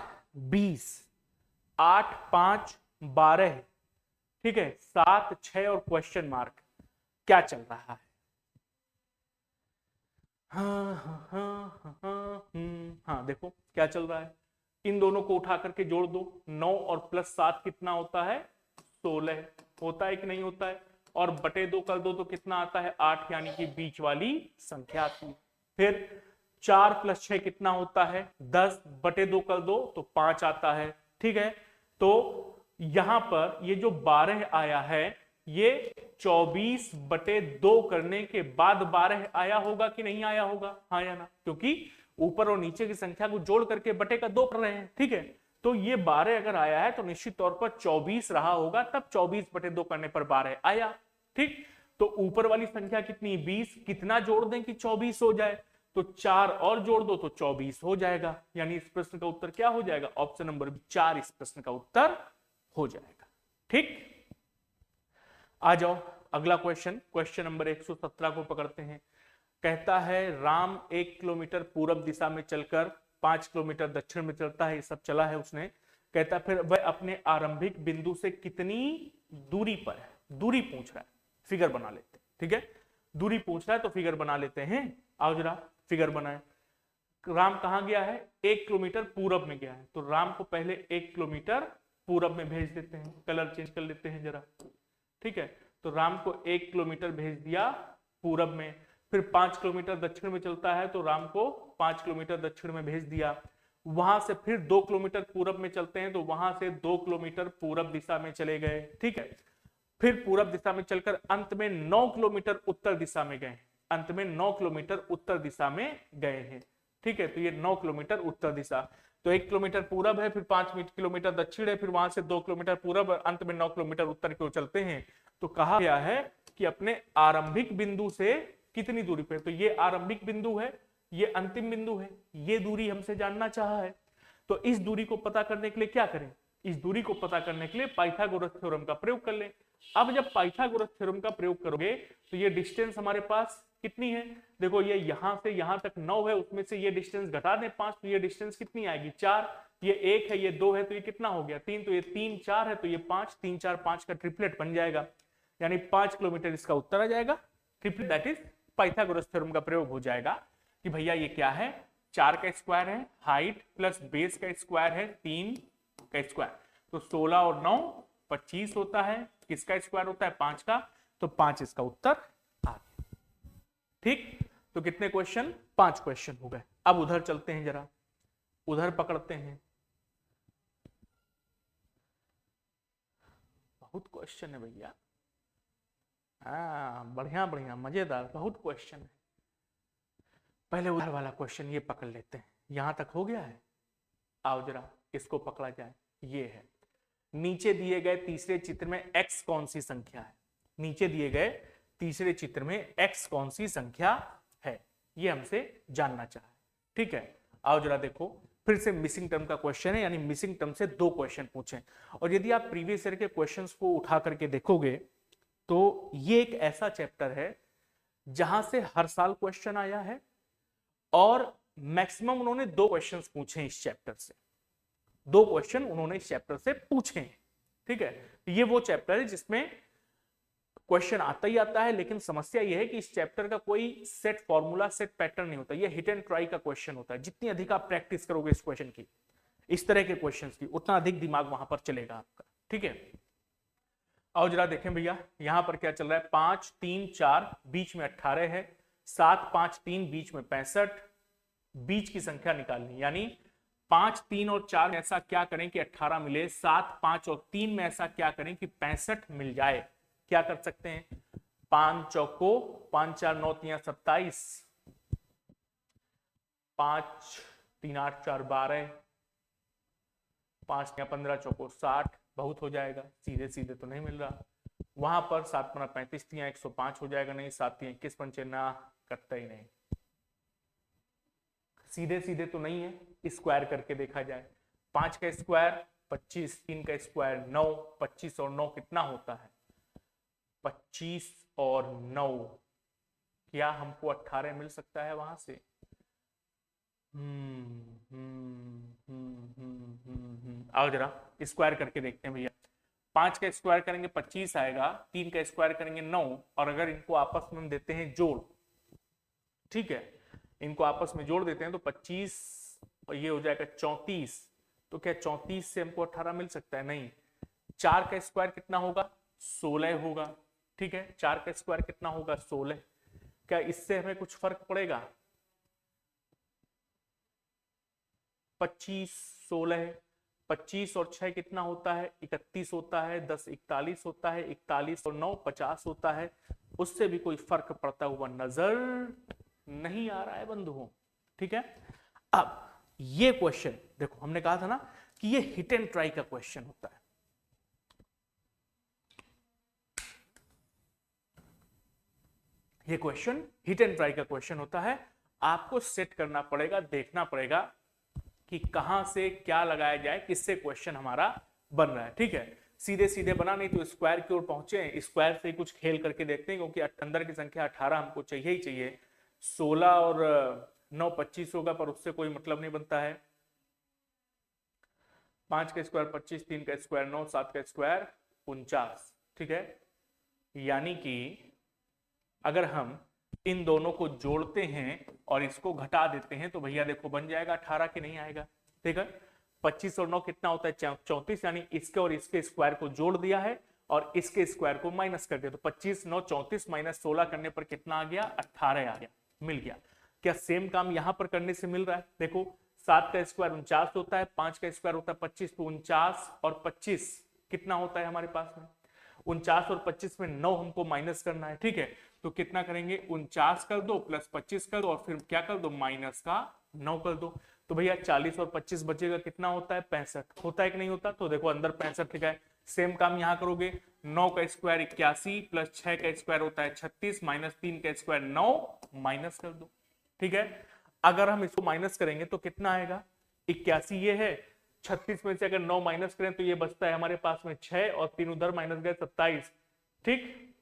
20, 8 5 12, ठीक है, 7 6 और क्वेश्चन मार्क, क्या चल रहा है? हाँ देखो क्या चल रहा है, इन दोनों को उठा करके जोड़ दो, 9 और प्लस 7 कितना होता है? 16 होता है कि नहीं होता है? और बटे 2 कर दो तो कितना आता है? 8, यानी कि बीच वाली संख्या आती है। फिर 4 प्लस 6 कितना होता है? 10, बटे 2 कर दो तो 5 आता है। ठीक है, तो यहां पर ये जो 12 आया है, ये 24 बटे 2 करने के बाद 12 आया होगा कि नहीं आया होगा? हाँ या ना? क्योंकि ऊपर और नीचे की संख्या को जोड़ करके बटे का 2 कर रहे हैं। ठीक है, तो ये 12 अगर आया है तो निश्चित तौर पर 24 रहा होगा, तब 24 बटे 2 करने पर 12 आया। ठीक, तो ऊपर वाली संख्या कितनी? 20, कितना जोड़ दें कि 24 हो जाए? तो 4 और जोड़ दो तो 24 हो जाएगा, यानी इस प्रश्न का उत्तर क्या हो जाएगा? ऑप्शन नंबर 4 इस प्रश्न का उत्तर हो जाएगा। ठीक, आ जाओ अगला क्वेश्चन, क्वेश्चन नंबर 117 को पकड़ते हैं। कहता है राम 1 किलोमीटर पूर्व दिशा में चलकर 5 किलोमीटर दक्षिण में चलता है, ये सब चला है उसने। कहता फिर वह अपने आरंभिक बिंदु से कितनी दूरी पर है? दूरी पूछ रहा है, फिगर बना लेते हैं। ठीक है, दूरी पूछ रहा है तो फिगर बना लेते हैं। आओ जरा फिगर बनाए। राम कहां गया है? 1 किलोमीटर पूरब में गया है, तो राम को पहले 1 किलोमीटर पूरब में भेज देते हैं, कलर चेंज कर लेते हैं जरा। ठीक है, तो राम को 1 किलोमीटर भेज दिया पूरब में। फिर 5 किलोमीटर दक्षिण में चलता है, तो राम को 5 किलोमीटर दक्षिण में भेज दिया। वहां से फिर 2 किलोमीटर पूरब में चलते हैं, तो वहां से 2 किलोमीटर पूरब दिशा में चले गए। ठीक है, फिर पूरब दिशा में चलकर अंत में 9 किलोमीटर उत्तर दिशा में गए। अंत में 9 किलोमीटर उत्तर दिशा में गए हैं। ठीक है, तो ये 9 किलोमीटर उत्तर दिशा, तो 1 किलोमीटर पूरब है, फिर 5 किलोमीटर दक्षिण है, फिर वहां से 2 किलोमीटर पूरब, अंत में 9 किलोमीटर उत्तर की ओर चलते हैं। तो कहा गया है कि अपने आरंभिक बिंदु से कितनी दूरी पे? तो ये आरंभिक बिंदु है, ये अंतिम बिंदु है, ये दूरी हमसे जानना चाहा है। तो इस दूरी को पता करने के लिए क्या करें? इस दूरी को पता करने के लिए पाइथागोरस थ्योरम का प्रयोग कर लें। अब जब पाइथागोरस थ्योरम का प्रयोग करोगे तो ये डिस्टेंस हमारे पास कितनी है? देखो ये यहां से यहां तक 9 है, उसमें से ये डिस्टेंस घटा दें 5, तो ये डिस्टेंस कितनी आएगी? 4। ये 1 है, ये 2 है, तो ये कितना हो गया? 3। तो ये 3 4 है, तो ये 5, 3 4 5 का ट्रिपलेट बन जाएगा, यानी 5 किलोमीटर इसका उत्तर आ जाएगा। Triplet that is Pythagoras theorem का प्रयोग हो जाएगा कि भैया ये क्या है? 4 का स्क्वायर है, हाइट प्लस बेस का स्क्वायर है 3 का स्क्वायर, तो 16 और 9 25 होता है। किसका स्क्वायर होता है? 5 का, तो 5 इसका उत्तर आ गया। ठीक, तो कितने क्वेश्चन? 5 क्वेश्चन हो गए। अब उधर चलते हैं, जरा उधर पकड़ते हैं। बहुत क्वेश्चन है भैया, हाँ बढ़िया बढ़िया मजेदार, बहुत क्वेश्चन है। पहले उधर वाला क्वेश्चन ये पकड़ लेते हैं, यहां तक हो गया है। आओ जरा इसको पकड़ा जाए। ये है, नीचे दिए गए तीसरे चित्र में x कौन सी संख्या है? नीचे दिए गए तीसरे चित्र में x कौन सी संख्या है, ये हमसे जानना चाहा है। ठीक है, आओ जरा देखो, फिर से मिसिंग टर्म का क्वेश्चन है, यानी मिसिंग टर्म से 2 क्वेश्चन पूछे। और यदि आप प्रीवियस ईयर के क्वेश्चंस को उठा करके देखोगे तो ये एक ऐसा चैप्टर है जहां से हर साल क्वेश्चन आया है और मैक्सिमम उन्होंने 2 क्वेश्चंस पूछे इस चैप्टर से, 2 क्वेश्चन उन्होंने इस चैप्टर से पूछे हैं। ठीक है, ये वो चैप्टर है जिसमें क्वेश्चन आता ही आता है, लेकिन समस्या यह है कि इस चैप्टर का कोई सेट फॉर्मूला, सेट पैटर्न नहीं होता, ये हिट एंड ट्राई का क्वेश्चन होता है। जितनी अधिक आप प्रैक्टिस करोगे इस क्वेश्चन की, इस तरह के क्वेश्चंस की, उतना अधिक दिमाग वहां पर चलेगा आपका। ठीक है, आओ जरा देखें भैया यहां पर क्या चल रहा है। 5 3 4 बीच में 18 है, 7 5 3 बीच में 65, बीच की संख्या निकालनी, यानी 5 3 और 4 में ऐसा क्या करें कि 18 मिले, 7 5 और 3 में ऐसा क्या करें कि 65 मिल जाए। क्या कर सकते हैं, 5 चौको 5 4 9 3 27, 5 3 8 4 12, 5 15 चौको 60, बहुत हो जाएगा, सीधे सीधे तो नहीं मिल रहा। वहां पर 7 15 35 3 105 हो जाएगा, नहीं 7 3 21 पंचे ना, कटता ही नहीं, सीधे सीधे तो नहीं है, स्क्वायर करके देखा जाए। 5 का स्क्वायर 25, 3 का स्क्वायर 9, 25 और 9 कितना होता है, 25 और 9, क्या हमको 18 मिल सकता है वहां से? आओ जरा स्क्वायर करके देखते हैं भैया। 5 का स्क्वायर करेंगे 25 आएगा, 3 का स्क्वायर करेंगे 9, और अगर इनको आपस में हम देते हैं जोड़, ठीक है, इनको आपस में जोड़ देते हैं तो 25 और ये हो जाएगा 34, तो क्या 34 से हमको 18 मिल सकता है? नहीं। 4 का स्क्वायर कितना होगा, 16 होगा। ठीक है, 4 का स्क्वायर कितना होगा, 16। क्या इससे हमें कुछ फर्क पड़ेगा? 25 16, 25 और 6 कितना होता है, 31 होता है, 10 41 होता है, 41 और 9 50 होता है, उससे भी कोई फर्क पड़ता हुआ नजर नहीं आ रहा है बंधुओं। ठीक है, अब ये क्वेश्चन देखो, हमने कहा था ना कि ये हिट एंड ट्राई का क्वेश्चन होता है। ये क्वेश्चन हिट एंड ट्राई का क्वेश्चन होता है। आपको सेट करना पड़ेगा, देखना पड़ेगा कि कहां से क्या लगाया जाए, किससे क्वेश्चन हमारा बन रहा है। ठीक है, सीधे सीधे बना नहीं तो स्क्वायर की ओर पहुंचे, स्क्वायर से ही कुछ खेल करके देखते हैं, क्योंकि अंदर की संख्या 18 हमको चाहिए ही चाहिए। 16 और 9 25 होगा, पर उससे कोई मतलब नहीं बनता है। 5 का स्क्वायर 25, 3 का स्क्वायर 9, 7 का स्क्वायर 49। ठीक है, यानी कि अगर हम इन दोनों को जोड़ते हैं और इसको घटा देते हैं तो भैया देखो बन जाएगा 18 के नहीं आएगा। ठीक है, 25 और 9 कितना होता है, 34, यानी इसके और इसके स्क्वायर को जोड़ दिया है और इसके स्क्वायर को माइनस कर दिया, तो 25 9 34 माइनस 16 करने पर कितना आ गया, 18 आ गया, मिल गया। क्या सेम काम यहां पर करने से मिल रहा है? देखो 7 का स्क्वायर 49 होता है, 5 का स्क्वायर होता है 25, तो 49 और 25 कितना होता है हमारे पास में, 49 और 25 में 9 हमको माइनस करना है। ठीक है, तो कितना करेंगे, 49 कर दो प्लस 25 कर दो और फिर क्या कर दो, माइनस का 9 कर दो। तो भैया 40 और 25 बचेगा, कितना होता है, 65 होता है कि नहीं होता? तो देखो अंदर 65 लिखा है। सेम काम यहां करोगे, 9 का स्क्वायर 81 प्लस 6 का स्क्वायर होता है 36, माइनस 3 का स्क्वायर 9, माइनस कर दो। ठीक है, अगर हम इसको माइनस करेंगे तो कितना आएगा, 81 ये है, 36 में से अगर 9 माइनस करें तो ये बचता है हमारे पास में 6 और 3 उधर माइनस गए 27। ठीक,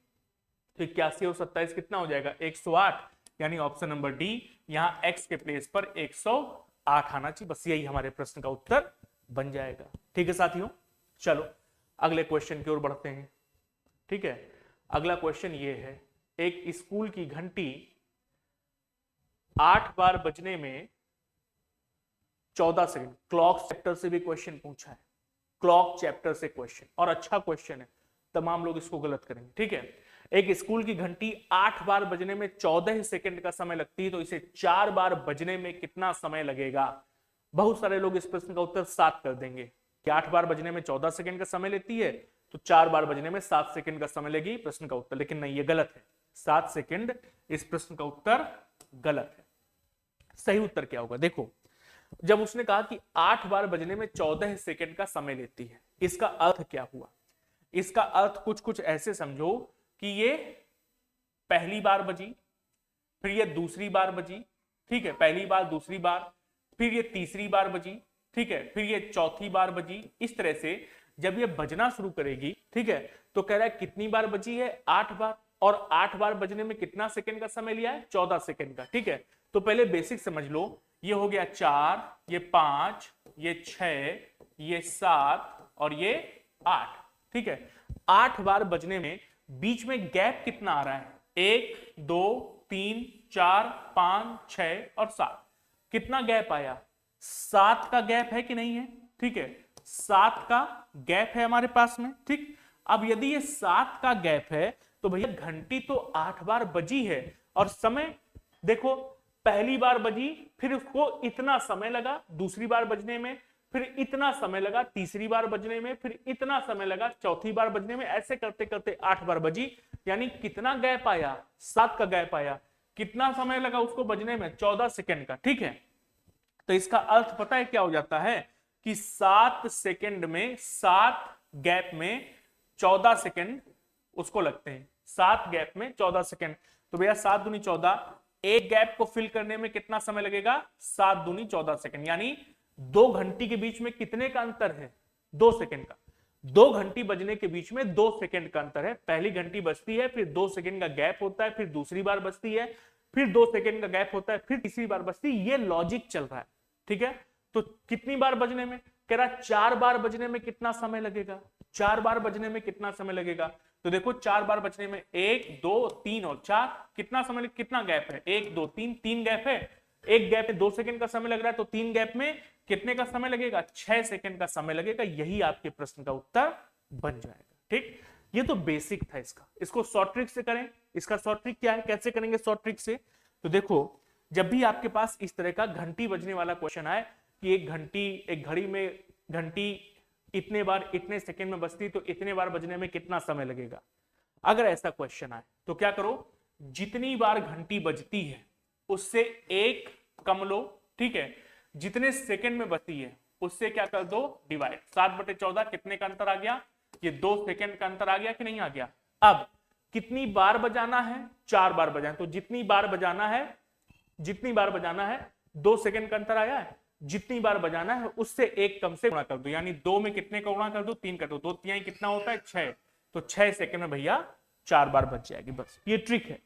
तो 81 और 27 कितना हो जाएगा, 108, यानी ऑप्शन नंबर डी, यहां x के प्लेस पर 108 आना चाहिए। बस यही हमारे प्रश्न का उत्तर बन जाएगा। ठीक है साथियों, चलो अगले क्वेश्चन की ओर बढ़ते हैं। ठीक है, अगला क्वेश्चन ये है, एक स्कूल की घंटी 8 बार बजने में 14 सेकंड, क्लॉक चैप्टर से भी क्वेश्चन पूछा है, क्लॉक चैप्टर से क्वेश्चन, और अच्छा क्वेश्चन है, तमाम लोग इसको गलत करेंगे। ठीक है, एक स्कूल की घंटी 8 बार बजने में 14 सेकंड का समय लगती है, तो इसे 4 बार बजने में कितना समय लगेगा? बहुत सारे लोग इस प्रश्न का उत्तर 7 कर देंगे कि 8 बार बजने में 14 सेकंड का समय लेती है, तो 4 बार बजने में 7 सेकंड का समय लेगी प्रश्न का उत्तर। लेकिन नहीं, ये गलत है, 7 सेकंड इस प्रश्न का उत्तर गलत है। सही उत्तर क्या होगा, देखो जब उसने कहा कि 8 बार बजने में 14 सेकंड का समय लेती है, इसका अर्थ क्या हुआ? इसका अर्थ कुछ कुछ ऐसे समझो कि ये पहली बार बजी, फिर ये दूसरी बार बजी, ठीक है, पहली बार दूसरी बार, फिर ये तीसरी बार बजी, ठीक है, फिर ये चौथी बार बजी। इस तरह से जब ये बजना शुरू करेगी, ठीक है, तो कह रहा है कितनी बार बजी है, 8 बार, और 8 बार बजने में कितना सेकंड का समय लिया है, 14 सेकंड का, ठीक है। तो पहले बेसिक समझ लो, ये हो गया 4, ये 5, ये 6, ये 7 और ये 8, ठीक है। 8 बार बजने में बीच में गैप कितना आ रहा है, 1 2 3 4 5 6 और 7, कितना गैप आया, 7 का गैप है कि नहीं है, ठीक है, 7 का गैप है हमारे पास में, ठीक। अब यदि ये 7 का गैप है तो भैया घंटी तो 8 बार बजी है, और समय देखो, पहली बार बजी, फिर उसको इतना समय लगा दूसरी बार बजने में, फिर इतना समय लगा तीसरी बार बजने में, फिर इतना समय लगा चौथी बार बजने में, ऐसे करते करते 8 बार बजी। यानी कितना गैप आया, 7 का गैप आया। कितना समय लगा उसको बजने में, 14 सेकंड का, ठीक है। तो इसका अर्थ पता है क्या हो जाता है कि 7 सेकंड में, 7 गैप में 14 सेकंड उसको लगते हैं, 7 गैप में 14 सेकंड। तो भैया 7 दूनी 14, एक गैप को फिल करने में कितना समय लगेगा, 7 दूनी 14 सेकंड। यानी 2 घंटी के बीच में कितने का अंतर है, 2 सेकंड का। 2 घंटी बजने के बीच में 2 सेकंड का अंतर है। पहली घंटी बजती है, फिर 2 सेकंड का गैप होता है, फिर दूसरी बार बजती है, फिर 2 सेकंड का गैप होता है, फिर तीसरी बार बजती है। ये लॉजिक चल रहा है, ठीक है। तो कितनी बार बजने में, कह रहा 4 बार बजने में कितना समय लगेगा, 4 बार बजने में कितना समय लगेगा। तो देखो 4 बार बजने में 1 2 3 और 4, कितना समय, कितना गैप है, 1 2 3, 3 गैप है। एक गैप में 2 सेकंड का समय लग रहा है, तो 3 गैप में कितने का समय लगेगा, 6 सेकंड का समय लगेगा। यही आपके प्रश्न का उत्तर बन जाएगा, ठीक। ये तो बेसिक था इसका, इसको शॉर्ट ट्रिक से करें। इसका शॉर्ट ट्रिक क्या है, कैसे करेंगे शॉर्ट ट्रिक से, तो देखो जब भी आपके पास इस तरह का घंटी बजने वाला क्वेश्चन आए कि एक घंटी, एक घड़ी में घंटी इतने बार इतने सेकंड में बजती, तो इतने बार बजने में कितना समय लगेगा। अगर ऐसा क्वेश्चन आए तो क्या करो, जितनी बार घंटी बजती है उससे एक कम लो, ठीक है। जितने सेकंड में बजती है उससे क्या कर दो, डिवाइड। 7/14 कितने का अंतर आ गया, ये 2 सेकंड का अंतर आ गया कि नहीं आ गया। अब कितनी बार बजाना है, 4 बार बजाएं, तो जितनी बार बजाना है, जितनी बार बजाना है, 2 सेकंड का अंतर आया है, जितनी बार बजाना है उससे एक कम से गुणा कर दो। यानी 2 में कितने का गुणा कर दो, 3 कर दो, 2 तिहाई कितना होता है, 6। तो 6 सेकंड में भैया 4 बार बज जाएगी, बस ये ट्रिक है,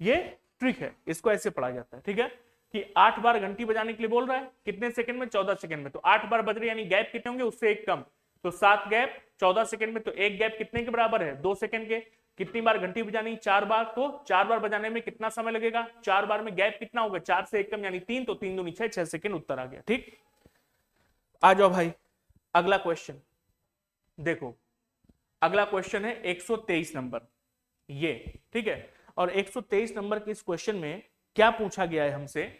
ये ट्रिक है। इसको ऐसे पढ़ा जाता है, ठीक है, कि 8 बार घंटी बजाने के लिए बोल रहा है, कितने सेकंड में, 14 सेकंड में। तो 8 बार बज रही है, यानी गैप कितने होंगे, उससे एक कम। तो 7 गैप 14 सेकंड में, तो एक गैप कितने के बराबर है, 2 सेकंड के। कितनी बार घंटी बजानी, 4 बार, तो 4 बार बजाने में कितना समय लगेगा, 4 बार में गैप कितना होगा, 4 से एक कम यानी 3, तो 3 दूनी 6, 6 सेकंड उत्तर आ गया, ठीक। आ जाओ भाई अगला क्वेश्चन देखो। अगला क्वेश्चन है 123 नंबर, ये ठीक है। और 123 नंबर के इस क्वेश्चन में क्या पूछा गया है हमसे,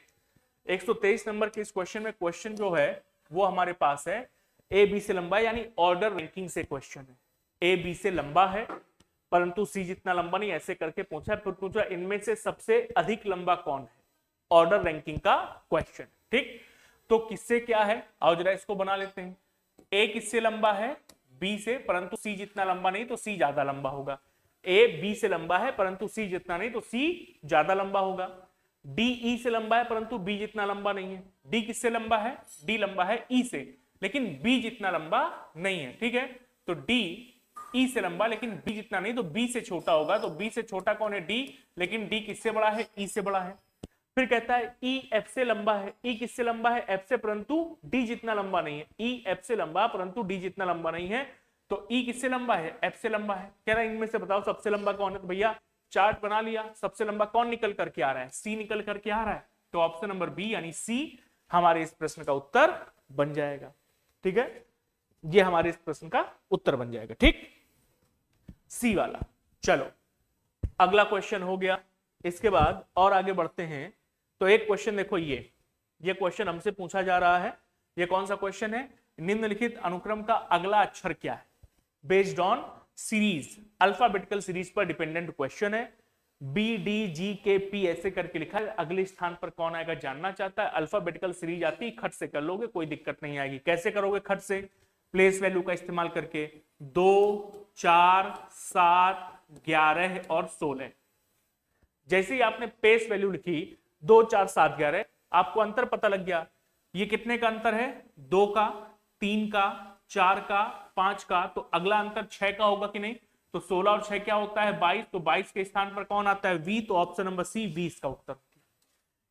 123 नंबर के इस क्वेश्चन में क्वेश्चन जो है वो हमारे पास है ए बी से लंबा, यानी ऑर्डर रैंकिंग से क्वेश्चन है। ए बी से लंबा है परंतु सी जितना लंबा नहीं, ऐसे करके पूछा। फिर पूछा इनमें से सबसे अधिक लंबा कौन है, ऑर्डर रैंकिंग का क्वेश्चन, ठीक। तो किससे क्या है, आओ जरा इसको बना लेते हैं। ए किससे लंबा है, बी से, परंतु सी जितना लंबा नहीं तो सी ज्यादा लंबा होगा। ए बी से लंबा है परंतु सी जितना नहीं तो सी ज्यादा लंबा होगा। डी ई से लंबा है परंतु बी जितना लंबा नहीं है। डी किससे लंबा है, डी लंबा है ई से, लेकिन बी जितना लंबा नहीं है, ठीक है। तो डी ई से लंबा लेकिन बी जितना नहीं, तो बी से छोटा होगा। तो बी से छोटा कौन है, डी, लेकिन डी किससे बड़ा है, ई से बड़ा है। फिर कहता है ई एफ से लंबा है, ई किससे लंबा है, एफ से, परंतु डी जितना लंबा नहीं है। ई एफ से लंबा परंतु डी जितना लंबा नहीं है। तो ई किससे लंबा है, एफ से लंबा है। कह रहा है इनमें से बताओ सबसे लंबा कौन है। तो भैया चार्ट बना लिया, सबसे लंबा कौन निकल करके आ रहा है, सी निकल करके आ रहा है। तो ऑप्शन नंबर बी यानी सी हमारे इस प्रश्न का उत्तर बन जाएगा, ठीक है। ये हमारे इस प्रश्न का उत्तर बन जाएगा, ठीक, सी वाला। चलो अगला क्वेश्चन हो गया। इसके बाद और आगे बढ़ते हैं। तो एक क्वेश्चन देखो, ये क्वेश्चन हमसे पूछा जा रहा है। ये कौन सा क्वेश्चन है, निम्नलिखित अनुक्रम का अगला अक्षर क्या है, based on series, alphabetical series पर डिपेंडेंट क्वेश्चन है। बी डी जी के पी ऐसे करके लिखा है, अगले स्थान पर कौन आएगा जानना चाहता है। अल्फाबेटिकल सीरीज आती है, खट से कर लोगे, कोई दिक्कत नहीं आएगी। कैसे करोगे, खट से, प्लेस वैल्यू का इस्तेमाल करके। 2 4 7 11 और 16। जैसे ही आपने पेस वैल्यू लिखी 2 4 7 11, आपको अंतर पता लग गया, ये कितने का अंतर है, 2 का, 3 का, 4 का, 5 का, तो अगला अंतर 6 का होगा कि नहीं, तो 16 और 6 क्या होता है 22, तो 22 के स्थान पर कौन आता है V, तो ऑप्शन नंबर सी 20 का उत्तर।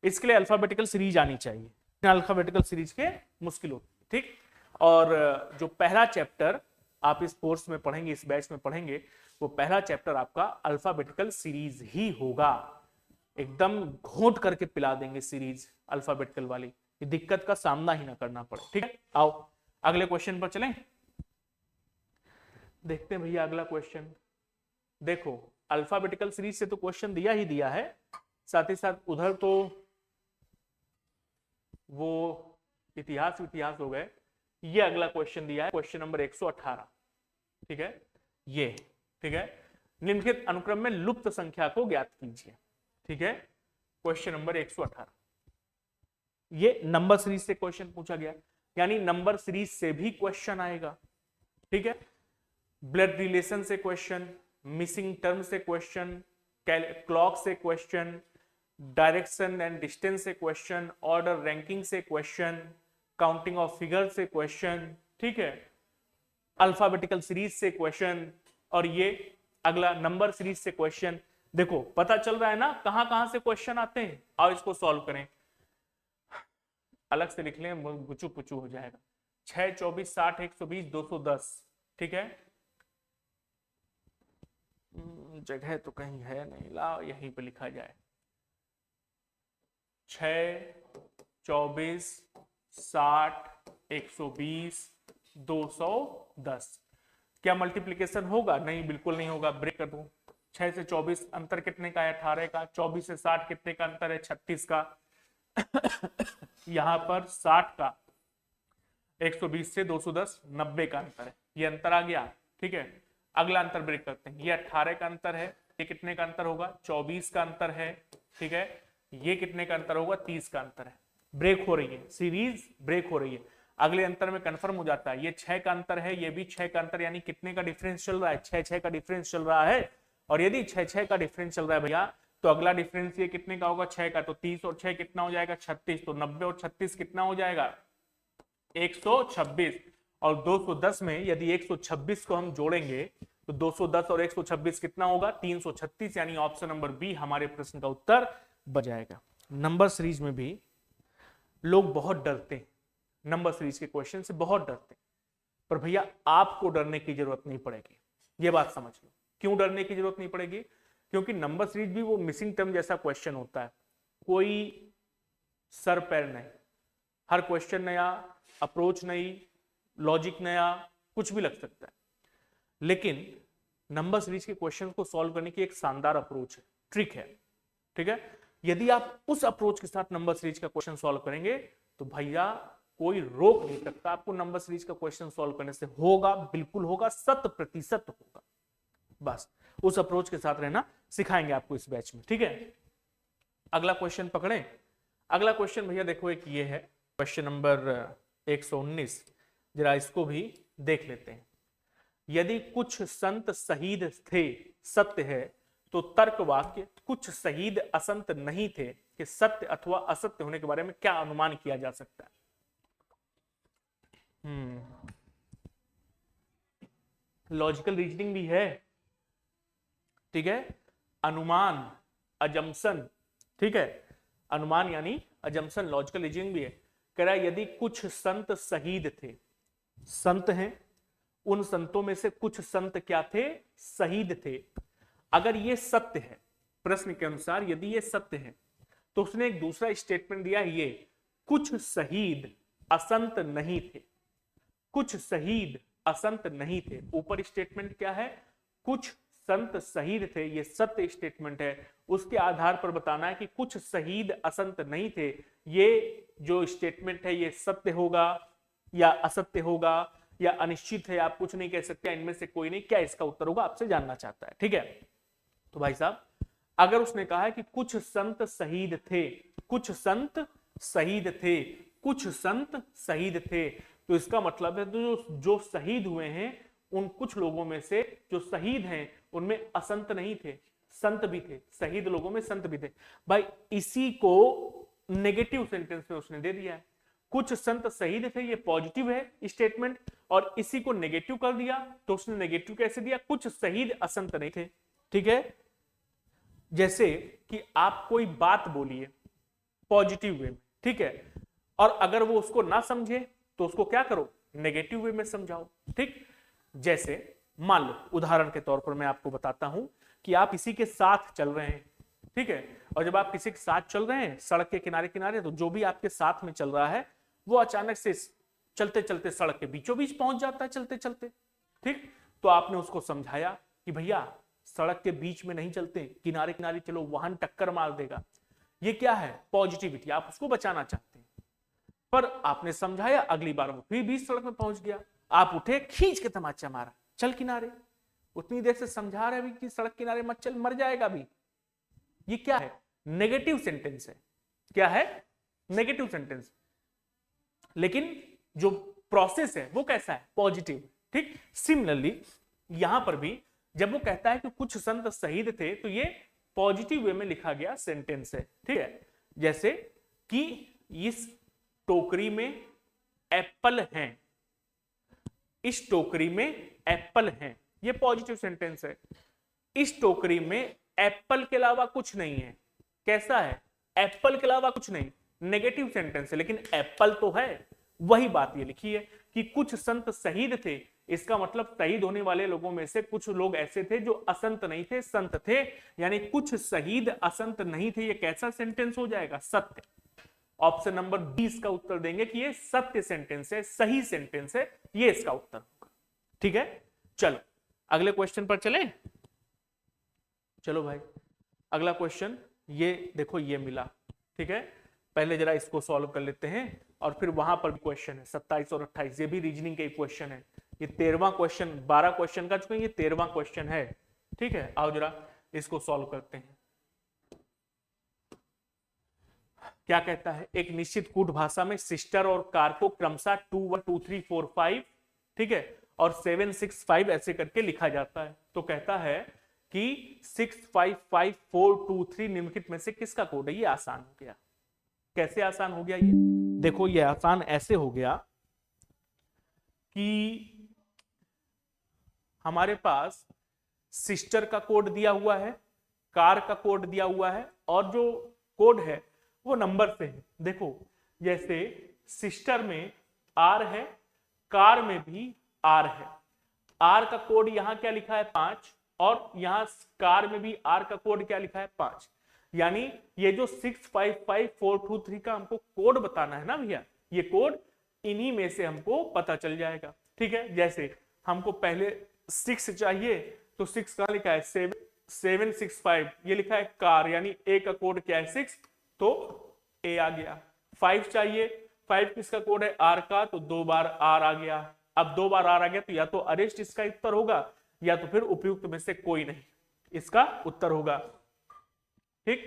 इसके लिए अल्फाबेटिकल सीरीज आनी चाहिए, अल्फाबेटिकल सीरीज के मुश्किल होती है, ठीक। और जो पहला चैप्टर आप इस कोर्स में पढ़ेंगे, इस बैच में पढ़ेंगे, वो पहला चैप्टर आपका अल्फाबेटिकल सीरीज ही होगा। एकदम घोंट करके पिला देंगे सीरीज अल्फाबेटिकल वाली, दिक्कत का सामना ही ना करना पड़े, ठीक है। आओ अगले क्वेश्चन पर चलें, देखते हैं भैया अगला क्वेश्चन। देखो अल्फाबेटिकल सीरीज से तो क्वेश्चन दिया ही दिया है, साथ ही साथ उधर तो वो इतिहास हो गए, ये अगला क्वेश्चन दिया है, क्वेश्चन नंबर 118, ठीक है, ये, ठीक है, निम्नलिखित अनुक्रम में लुप्त संख्या को ज्ञात कीजिए, ठीक है, क्वेश्चन नंबर 118। ये नंबर सीरीज से क्वेश्चन पूछा गया, यानी नंबर सीरीज से भी क्वेश्चन आएगा, ठीक है। ब्लड रिलेशन से क्वेश्चन, मिसिंग टर्म से क्वेश्चन, क्लॉक से क्वेश्चन, डायरेक्शन एंड डिस्टेंस से क्वेश्चन, ऑर्डर रैंकिंग से क्वेश्चन, काउंटिंग ऑफ फिगर से क्वेश्चन, ठीक है, अल्फाबेटिकल सीरीज से क्वेश्चन, और ये अगला नंबर सीरीज से क्वेश्चन। देखो पता चल रहा है ना कहां कहां से क्वेश्चन आते हैं, आओ इसको सॉल्व करें, अलग से लिख लें, गुचू पुचू हो जाएगा। 6, 24, 60, 120, 210, ठीक है, जगह तो कहीं है नहीं, लाओ यहीं पे लिखा जाए, 6, 24, 60, 120, 210। क्या मल्टीप्लीकेशन होगा, नहीं बिल्कुल नहीं होगा, ब्रेक कर दूं। 6 से 24 अंतर कितने का है, 18 का। 24 से 60 कितने का अंतर है, 36 का। यहां पर 60 का, 120 से 210, 90 का अंतर है, ये अंतर आ गया, ठीक है। अगला अंतर ब्रेक करते हैं, ये 18 का अंतर है, ये कितने का अंतर होगा, 24 का अंतर है, ठीक है, ये कितने का अंतर होगा, 30 का अंतर है। ब्रेक हो रही है, सीरीज ब्रेक हो रही है, अगले अंतर में कंफर्म हो जाता है, ये 6 का अंतर है, ये भी 6 का अंतर, यानी कितने का डिफरेंस चल रहा है, 6 का डिफरेंस चल रहा है। और यदि 6 का डिफरेंस चल रहा है भैया, तो अगला डिफरेंस ये कितने का होगा, 6 का, तो 30 और 6 कितना हो जाएगा, 36, तो 90 और 36 कितना हो जाएगा, 126। और 210 में यदि 126 को हम जोड़ेंगे तो 210 और 126 कितना होगा, 336, यानी ऑप्शन नंबर बी हमारे प्रश्न का उत्तर बजाएगा। नंबर सीरीज में भी लोग बहुत डरते हैं, नंबर सीरीज के क्वेश्चन से बहुत डरते हैं, पर भैया आपको डरने की जरूरत नहीं पड़ेगी, ये बात समझ लो। क्यों डरने की जरूरत नहीं पड़ेगी, क्योंकि नंबर सीरीज भी वो मिसिंग टर्म जैसा क्वेश्चन होता है, कोई सर पैर नहीं, हर क्वेश्चन नया, अप्रोच नई, लॉजिक नया, कुछ भी लग सकता है। लेकिन नंबर सीरीज के क्वेश्चन को सॉल्व करने की एक शानदार अप्रोच है, ट्रिक है, ठीक है। यदि आप उस अप्रोच के साथ नंबर सीरीज का क्वेश्चन सॉल्व करेंगे तो भैया कोई रोक नहीं सकता आपको नंबर सीरीज का क्वेश्चन सॉल्व करने से, होगा, बिल्कुल होगा, 100% होगा। बस उस अप्रोच के साथ रहना सिखाएंगे आपको इस बैच में, ठीक है। अगला क्वेश्चन पकड़ें। अगला क्वेश्चन भैया देखो एक ये है, क्वेश्चन नंबर 119, जरा इसको भी देख लेते हैं। यदि कुछ संत शहीद थे सत्य है, तो तर्क वाक्य कुछ शहीद असंत नहीं थे कि सत्य अथवा असत्य होने के बारे में क्या अनुमान किया जा सकता है। लॉजिकल रीजनिंग भी है, ठीक है, अनुमान, अजम्पशन, ठीक है, अनुमान यानी अजम्पशन, लॉजिकल रीजनिंग भी है। कह रहा है यदि कुछ संत शहीद थे, संत हैं, उन संतों में से कुछ संत क्या थे, शहीद थे। अगर ये सत्य है, प्रश्न के अनुसार यदि ये सत्य है, तो उसने एक दूसरा स्टेटमेंट दिया, ये कुछ शहीद असंत नहीं थे, कुछ शहीद असंत नहीं थे। ऊपर स्टेटमेंट क्या है, कुछ संत शहीद थे, ये सत्य स्टेटमेंट है, उसके आधार पर बताना है कि कुछ शहीद असंत नहीं थे, ये जो स्टेटमेंट है ये सत्य होगा या असत्य होगा या अनिश्चित है, आप कुछ नहीं कह सकते, इनमें से कोई नहीं, क्या इसका उत्तर होगा आपसे जानना चाहता है, ठीक है। तो भाई साहब अगर उसने कहा है कि कुछ संत शहीद थे, कुछ संत शहीद थे, कुछ संत शहीद थे, तो इसका मतलब है तो जो शहीद हुए हैं उन कुछ लोगों में से जो शहीद हैं उनमें असंत नहीं थे, संत भी थे, शहीद लोगों में संत भी थे। भाई इसी को नेगेटिव सेंटेंस में उसने दे दिया है। कुछ संत शहीद थे, ये पॉजिटिव है स्टेटमेंट, और इसी को नेगेटिव कर दिया तो उसने नेगेटिव कैसे दिया, कुछ शहीद असंत नहीं थे। ठीक है, जैसे कि आप कोई बात बोलिए पॉजिटिव वे में, ठीक है, और अगर वो उसको ना समझे तो उसको क्या करो, नेगेटिव वे में समझाओ। ठीक, जैसे मान लो उदाहरण के तौर पर मैं आपको बताता हूं कि आप किसी के साथ चल रहे हैं, ठीक है, और जब आप किसी के साथ चल रहे हैं सड़क के किनारे किनारे, तो जो भी आपके साथ में चल रहा है वो अचानक से चलते चलते सड़क के बीचों बीच पहुंच जाता है चलते चलते। ठीक, तो आपने उसको समझाया कि भैया सड़क के बीच में नहीं चलते, किनारे किनारे चलो, वाहन टक्कर मार देगा। ये क्या है, पॉजिटिविटी, आप उसको बचाना चाहते हैं। पर आपने समझाया, अगली बार वो फिर बीच सड़क में पहुंच गया, आप उठे खींच के तमाचा मारा, चल किनारे। उतनी देर से समझा रहे भी कि सड़क किनारे मत चल, मर जाएगा भी। ये क्या है, नेगेटिव सेंटेंस है। क्या है, नेगेटिव सेंटेंस। लेकिन जो प्रोसेस है वो कैसा है, पॉजिटिव। ठीक, सिमिलरली यहां पर भी जब वो कहता है कि कुछ संत शहीद थे, तो ये पॉजिटिव वे में लिखा गया सेंटेंस है। ठीक है, जैसे कि इस टोकरी में एप्पल हैं, इस टोकरी में एप्पल हैं, ये पॉजिटिव सेंटेंस है। इस टोकरी में एप्पल के अलावा कुछ नहीं है। कैसा है, एप्पल के अलावा कुछ नहीं, नेगेटिव सेंटेंस है, लेकिन एप्पल तो है। वही बात ये लिखी है कि कुछ संत शहीद थे, इसका मतलब शहीद होने वाले लोगों में से कुछ लोग ऐसे थे जो असंत नहीं थे, संत थे, यानी कुछ शहीद असंत नहीं थे। ये कैसा सेंटेंस हो जाएगा, सत्य। ऑप्शन नंबर 20 का उत्तर देंगे कि ये सत्य सेंटेंस है, सही सेंटेंस है, ये इसका उत्तर होगा। ठीक है, चलो अगले क्वेश्चन पर चलें। चलो भाई, अगला क्वेश्चन ये देखो, ये मिला। ठीक है, पहले जरा इसको सॉल्व कर लेते हैं, और फिर वहां पर भी क्वेश्चन है 27 और 28, ये भी रीजनिंग के क्वेश्चन है। ये 13वां क्वेश्चन, 12 क्वेश्चन का चुके, ये 13वां क्वेश्चन है। ठीक है, आओ जरा इसको सॉल्व करते हैं। क्या कहता है, एक निश्चित कूट भाषा में सिस्टर और कार को क्रमशः 2 1 2 3 4 5, ठीक है, और 7 6 5 ऐसे करके लिखा जाता है। तो कहता है कि 6 5 5 4 2 3 निम्नलिखित में से किसका कोड है। ये आसान हो गया। कैसे आसान हो गया, ये देखो, ये आसान ऐसे हो गया कि हमारे पास सिस्टर का कोड दिया हुआ है, कार का कोड दिया हुआ है, और जो कोड है वो नंबर से है। देखो, जैसे सिस्टर में आर है, कार में भी आर है। आर का कोड यहां क्या लिखा है, 5, और यहां कार में भी आर का कोड क्या लिखा है, 5। यानी ये जो 6 5 5 4 2 3 का हमको कोड बताना है ना भैया, ये कोड इन्हीं में से हमको पता चल जाएगा। ठीक है, जैसे हमको पहले 6 चाहिए, तो 6 कहां लिखा है, 7 6 5, ये लिखा है कार, यानी ए का कोड क्या है, 6, तो ए आ गया। 5 चाहिए, 5 किसका कोड है, आर का, तो 2 बार आर आ गया। अब 2 बार आर आ गया, तो या तो अरेस्ट इसका उत्तर होगा, या तो फिर उपयुक्त में से कोई नहीं इसका उत्तर होगा। ठीक,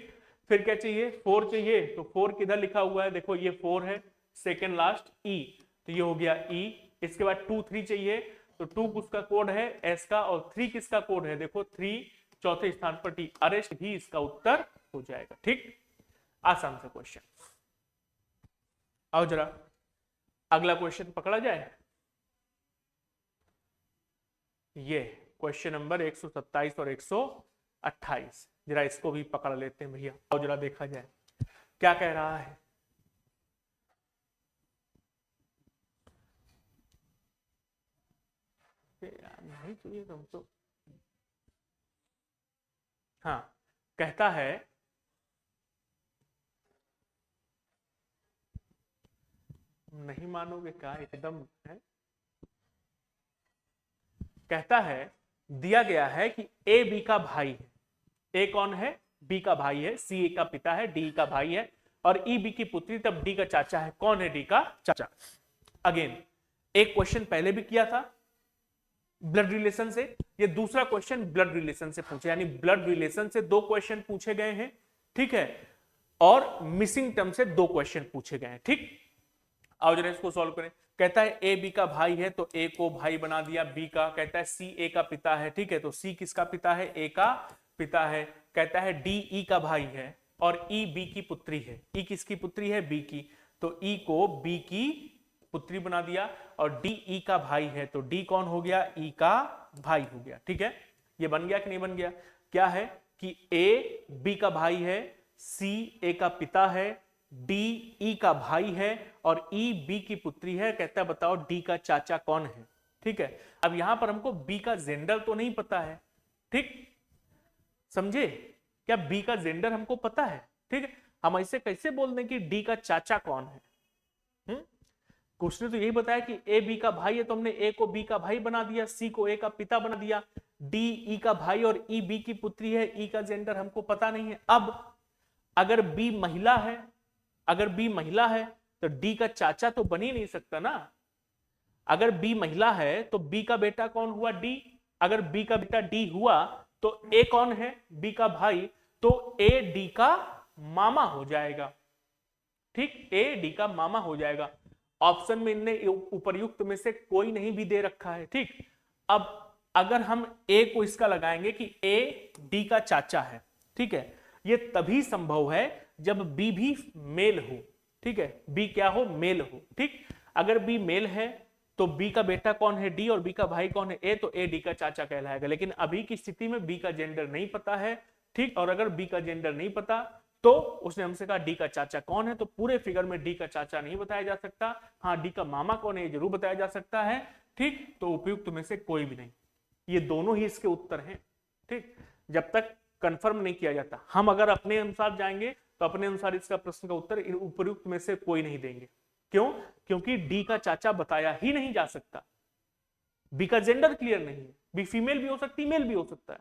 फिर क्या चाहिए, 4 चाहिए, तो 4 किधर लिखा हुआ है, देखो ये 4 है, सेकेंड लास्ट ई, तो ये हो गया ई। इसके बाद 2 3 चाहिए, तो 2 किसका कोड है, एस का, और 3 किसका कोड है, देखो 3 चौथे स्थान पर टी, अरेस्ट भी इसका उत्तर हो जाएगा। ठीक, आसान सा क्वेश्चन। आओ जरा अगला क्वेश्चन पकड़ा जाए। ये क्वेश्चन नंबर 127 और 128, जरा इसको भी पकड़ लेते हैं भैया। आओ जरा देखा जाए क्या कह रहा है। नहीं चाहिए तुम तो, हाँ, कहता है नहीं मानोगे क्या, एकदम है। कहता है दिया गया है कि ए बी का भाई है। ए कौन है, बी का भाई है, सी ए का पिता है, डी का भाई है, और ई बी की पुत्री, तब डी का चाचा है। कौन है डी का चाचा। अगेन एक क्वेश्चन पहले भी किया था ब्लड रिलेशन से, ये दूसरा क्वेश्चन ब्लड रिलेशन से पूछे, यानी ब्लड रिलेशन से 2 क्वेश्चन पूछे गए हैं। ठीक है, और मिसिंग टर्म से 2 क्वेश्चन पूछे गए हैं। ठीक, आओ जरा इसको सॉल्व करें। कहता है ए बी का भाई है, तो ए को भाई बना दिया बी का। कहता है सी ए का पिता है, ठीक है, तो सी किसका पिता है, ए का पिता है। कहता है डी ई का भाई है, और ई बी की पुत्री है। ई किसकी पुत्री है? बी की। तो ई को बी की पुत्री बना दिया। और डी ई का भाई है, तो डी कौन हो गया? ई का भाई हो गया। ठीक है, ये बन गया कि नहीं बन गया? क्या है कि ए बी का भाई है, सी ए का पिता है, डी ई का भाई है और ई बी की पुत्री है। कहता है बताओ डी का चाचा कौन है। ठीक है, अब यहां पर हमको बी का जेंडर तो नहीं पता है। ठीक, समझे? क्या बी का जेंडर हमको पता है? ठीक है, हम ऐसे कैसे बोल दें कि डी का चाचा कौन है? क्वेश्चन तो यही बताया कि ए बी का भाई है, तो हमने ए को बी का भाई बना दिया, सी को ए का पिता बना दिया, डी ई का भाई और ई बी की पुत्री है। ई का जेंडर हमको पता नहीं है। अब अगर बी महिला है, अगर बी महिला है तो डी का चाचा तो बन ही नहीं सकता ना। अगर बी महिला है तो बी का बेटा कौन हुआ? डी। अगर बी का बेटा डी हुआ तो ए कौन है? बी का भाई। तो ए डी का मामा हो जाएगा। ठीक, ए डी का मामा हो जाएगा। ऑप्शन में इनने उपर्युक्त में से कोई नहीं भी दे रखा है। ठीक, अब अगर हम ए को इसका लगाएंगे कि ए डी का चाचा है, ठीक है, ये तभी संभव है जब बी भी मेल हो। ठीक है, बी क्या हो? मेल हो। ठीक, अगर बी मेल है तो बी का बेटा कौन है? डी। और बी का भाई कौन है? ए। तो ए डी का चाचा कहलाएगा। लेकिन अभी की स्थिति में बी का जेंडर नहीं पता है। ठीक, और अगर बी का जेंडर नहीं पता तो उसने हमसे कहा डी का चाचा कौन है, तो पूरे फिगर में डी का चाचा नहीं बताया जा सकता। हाँ, डी का मामा कौन है ये जरूर बताया जा सकता है। ठीक, तो उपयुक्त में से कोई भी नहीं। ये दोनों ही इसके उत्तर हैं। ठीक, जब तक कंफर्म नहीं किया जाता, हम अगर अपने अनुसार जाएंगे तो अपने अनुसार इसका प्रश्न का उत्तर उपयुक्त में से कोई नहीं देंगे। क्यों? क्योंकि डी का चाचा बताया ही नहीं जा सकता। बी का जेंडर क्लियर नहीं है, बी फीमेल भी हो सकती, मेल भी हो सकता है।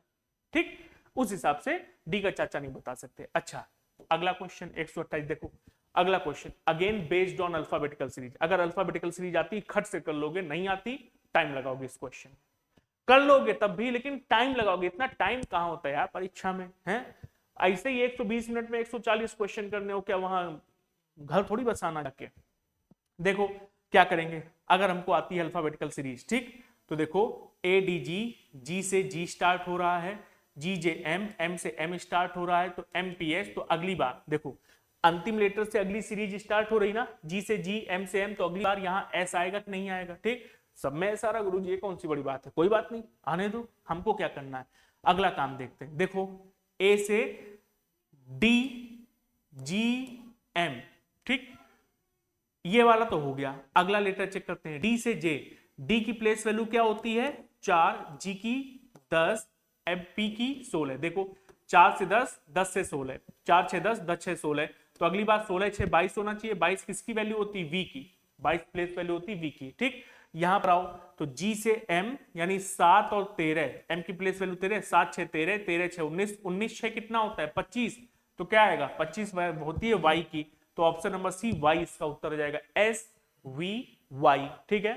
ठीक, उस हिसाब से डी का चाचा नहीं बता सकते। अच्छा, अगला क्वेश्चन 128 देखो। अगला question again based on alphabetical series. अगर अल्फाबेटिकल सीरीज आती खट से कर लोगे, नहीं आती टाइम लगाओगे। इस क्वेश्चन कर लोगे तब भी, लेकिन टाइम लगाओगे। इतना टाइम कहां होता है यार परीक्षा में, है? ऐसे ही 120 मिनट में 140 क्वेश्चन करने हो क्या? वहां घर थोड़ी बसाना जाके। देखो क्या करेंगे, अगर हमको आती है अल्फाबेटिकल सीरीज, ठीक, तो देखो ए डी जी, जी से जी स्टार्ट हो रहा है, जी जे एम, एम से एम स्टार्ट हो रहा है, तो एम पी एस। तो अगली बार देखो अंतिम लेटर से अगली सीरीज स्टार्ट हो रही ना, जी से जी, एम से एम, तो अगली बार यहाँ एस आएगा कि नहीं आएगा? ठीक, सब में ऐसा रहा। गुरु जी ये कौन सी बड़ी बात है? कोई बात नहीं, आने दो, हमको क्या करना है। अगला काम देखते हैं। देखो ए से डी, जी, एम, ठीक, ये वाला तो हो गया। अगला लेटर चेक करते हैं, डी से जे। डी की प्लेस वैल्यू क्या होती है? 4, जी की 10, एम पी की 16। देखो 4 से 10, 10 से 16, 4 6 10, 10 6 16, तो अगली बार 16 6 22 होना चाहिए। 22 किसकी वैल्यू होती है? वी की। 22 प्लेस वैल्यू होती है वी की। ठीक, यहां पर आओ तो जी से एम यानी 7 और 13, एम की प्लेस वैल्यू 13, 7 6 13, 13 6 19, 19 6 कितना होता है? 25। तो क्या आएगा? 25 होती है वाई की। तो ऑप्शन नंबर सी वाई इसका उत्तर हो जाएगा, एस वी वाई। ठीक है,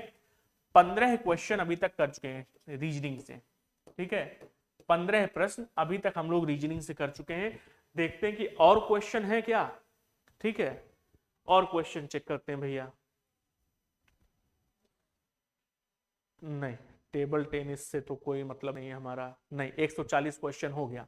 15 क्वेश्चन अभी तक कर चुके हैं रीजनिंग से। ठीक है, 15 प्रश्न अभी तक हम लोग रीजनिंग से कर चुके हैं। देखते हैं कि और क्वेश्चन है क्या। ठीक है, और क्वेश्चन चेक करते हैं भैया। नहीं, टेबल टेनिस से तो कोई मतलब नहीं है हमारा। नहीं, 140 क्वेश्चन हो गया।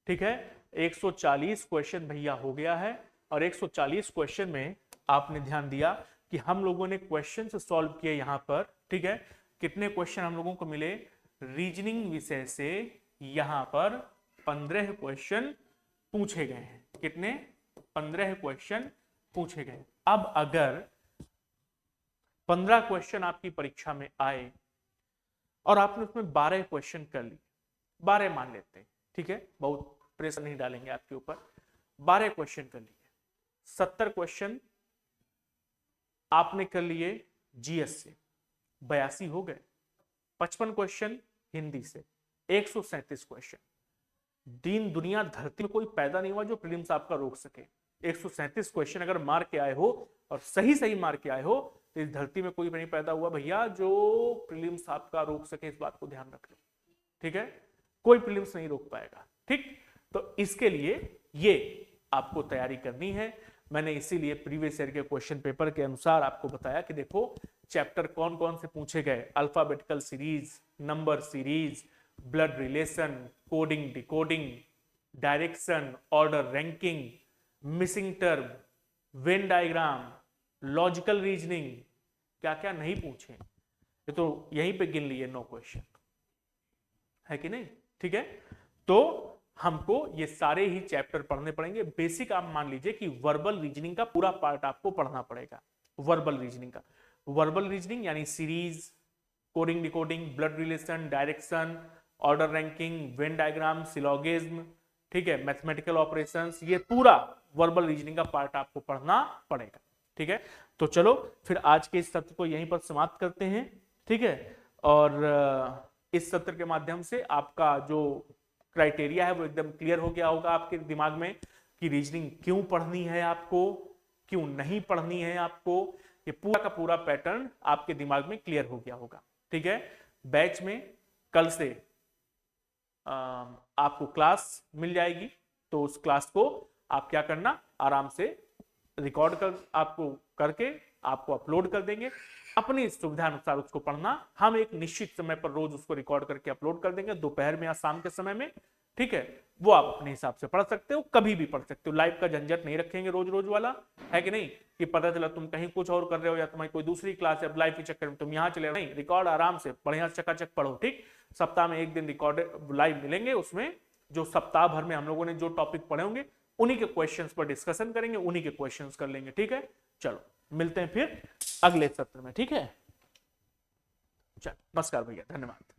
ठीक है, 140 क्वेश्चन भैया हो गया है। और 140 क्वेश्चन में आपने ध्यान दिया कि हम लोगों ने क्वेश्चन से सॉल्व किए यहां पर। ठीक है, कितने क्वेश्चन हम लोगों को मिले? रीजनिंग विषय से यहां पर 15 क्वेश्चन पूछे गए हैं। कितने? 15 क्वेश्चन पूछे गए। अब अगर 15 क्वेश्चन आपकी परीक्षा में आए और आपने उसमें 12 क्वेश्चन कर लिए, 12 मान लेते हैं, ठीक है, बहुत प्रेशर नहीं डालेंगे आपके ऊपर, 12 क्वेश्चन कर लिए, 70 क्वेश्चन आपने कर लिए जीएस से, 82 हो गए। 55 क्वेश्चन हिंदी से, 137 क्वेश्चन। दिन दुनिया धरती में कोई पैदा नहीं हुआ जो प्रीलिम्स आपका रोक सके। 137 क्वेश्चन अगर मार के आए हो और सही सही मार के आए हो तो इस धरती में कोई नहीं पैदा हुआ भैया जो प्रीलिम्स आपका रोक सके। इस बात को ध्यान रख लो। ठीक है, कोई प्रीलिम्स नहीं रोक पाएगा। ठीक, तो इसके लिए ये आपको तैयारी करनी है। मैंने इसीलिए प्रीवियस ईयर के क्वेश्चन पेपर के अनुसार आपको बताया कि देखो चैप्टर कौन कौन से पूछे गए। Alphabetical series, number series, blood relation, coding decoding, direction, order ranking, missing term, Venn diagram, logical reasoning, क्या क्या नहीं पूछे, ये तो यहीं पे गिन लिए 9 क्वेश्चन, है कि नहीं? ठीक है, तो हमको ये सारे ही चैप्टर पढ़ने पड़ेंगे। बेसिक आप मान लीजिए कि वर्बल रीजनिंग का पूरा पार्ट आपको पढ़ना पड़ेगा। वर्बल रीजनिंग का, वर्बल रीजनिंग यानी series, coding decoding, blood relation, direction, order ranking, Venn diagram, syllogism, ठीक है, मैथमेटिकल ऑपरेशंस, ये पूरा वर्बल रीजनिंग का पार्ट आपको पढ़ना पड़ेगा। ठीक है, तो चलो फिर आज के इस सत्र को यहीं पर समाप्त करते हैं। ठीक है, और इस सत्र के माध्यम से आपका जो क्राइटेरिया है वो एकदम क्लियर हो गया होगा आपके दिमाग में कि रीजनिंग क्यों पढ़नी है आपको, क्यों नहीं पढ़नी है आपको, ये पूरा का पूरा पैटर्न आपके दिमाग में क्लियर हो गया होगा। ठीक है, बैच में कल से आपको क्लास मिल जाएगी, तो उस क्लास को आप क्या करना, आराम से रिकॉर्ड कर आपको करके आपको अपलोड कर देंगे। अपनी सुविधा अनुसार उसको पढ़ना, हम एक निश्चित समय पर रोज उसको रिकॉर्ड करके अपलोड कर देंगे, दोपहर में या शाम के समय में। ठीक है, वो आप अपने हिसाब से पढ़ सकते हो, कभी भी पढ़ सकते हो, लाइव का झंझट नहीं रखेंगे रोज रोज वाला, है कि नहीं, कि पता चला तुम कहीं कुछ और कर रहे हो या तुम्हारी कोई दूसरी क्लास है, लाइव के चक्कर में तुम यहाँ चले, नहीं, रिकॉर्ड आराम से बढ़िया चकाचक पढ़ो। ठीक, सप्ताह में एक दिन रिकॉर्ड लाइव मिलेंगे, उसमें जो सप्ताह भर में हम लोगों ने जो टॉपिक पढ़े होंगे उन्हीं के क्वेश्चंस पर डिस्कशन करेंगे, उन्हीं के क्वेश्चंस कर लेंगे। ठीक है, चलो मिलते हैं फिर अगले सत्र में। ठीक है, चलो नमस्कार भैया, धन्यवाद।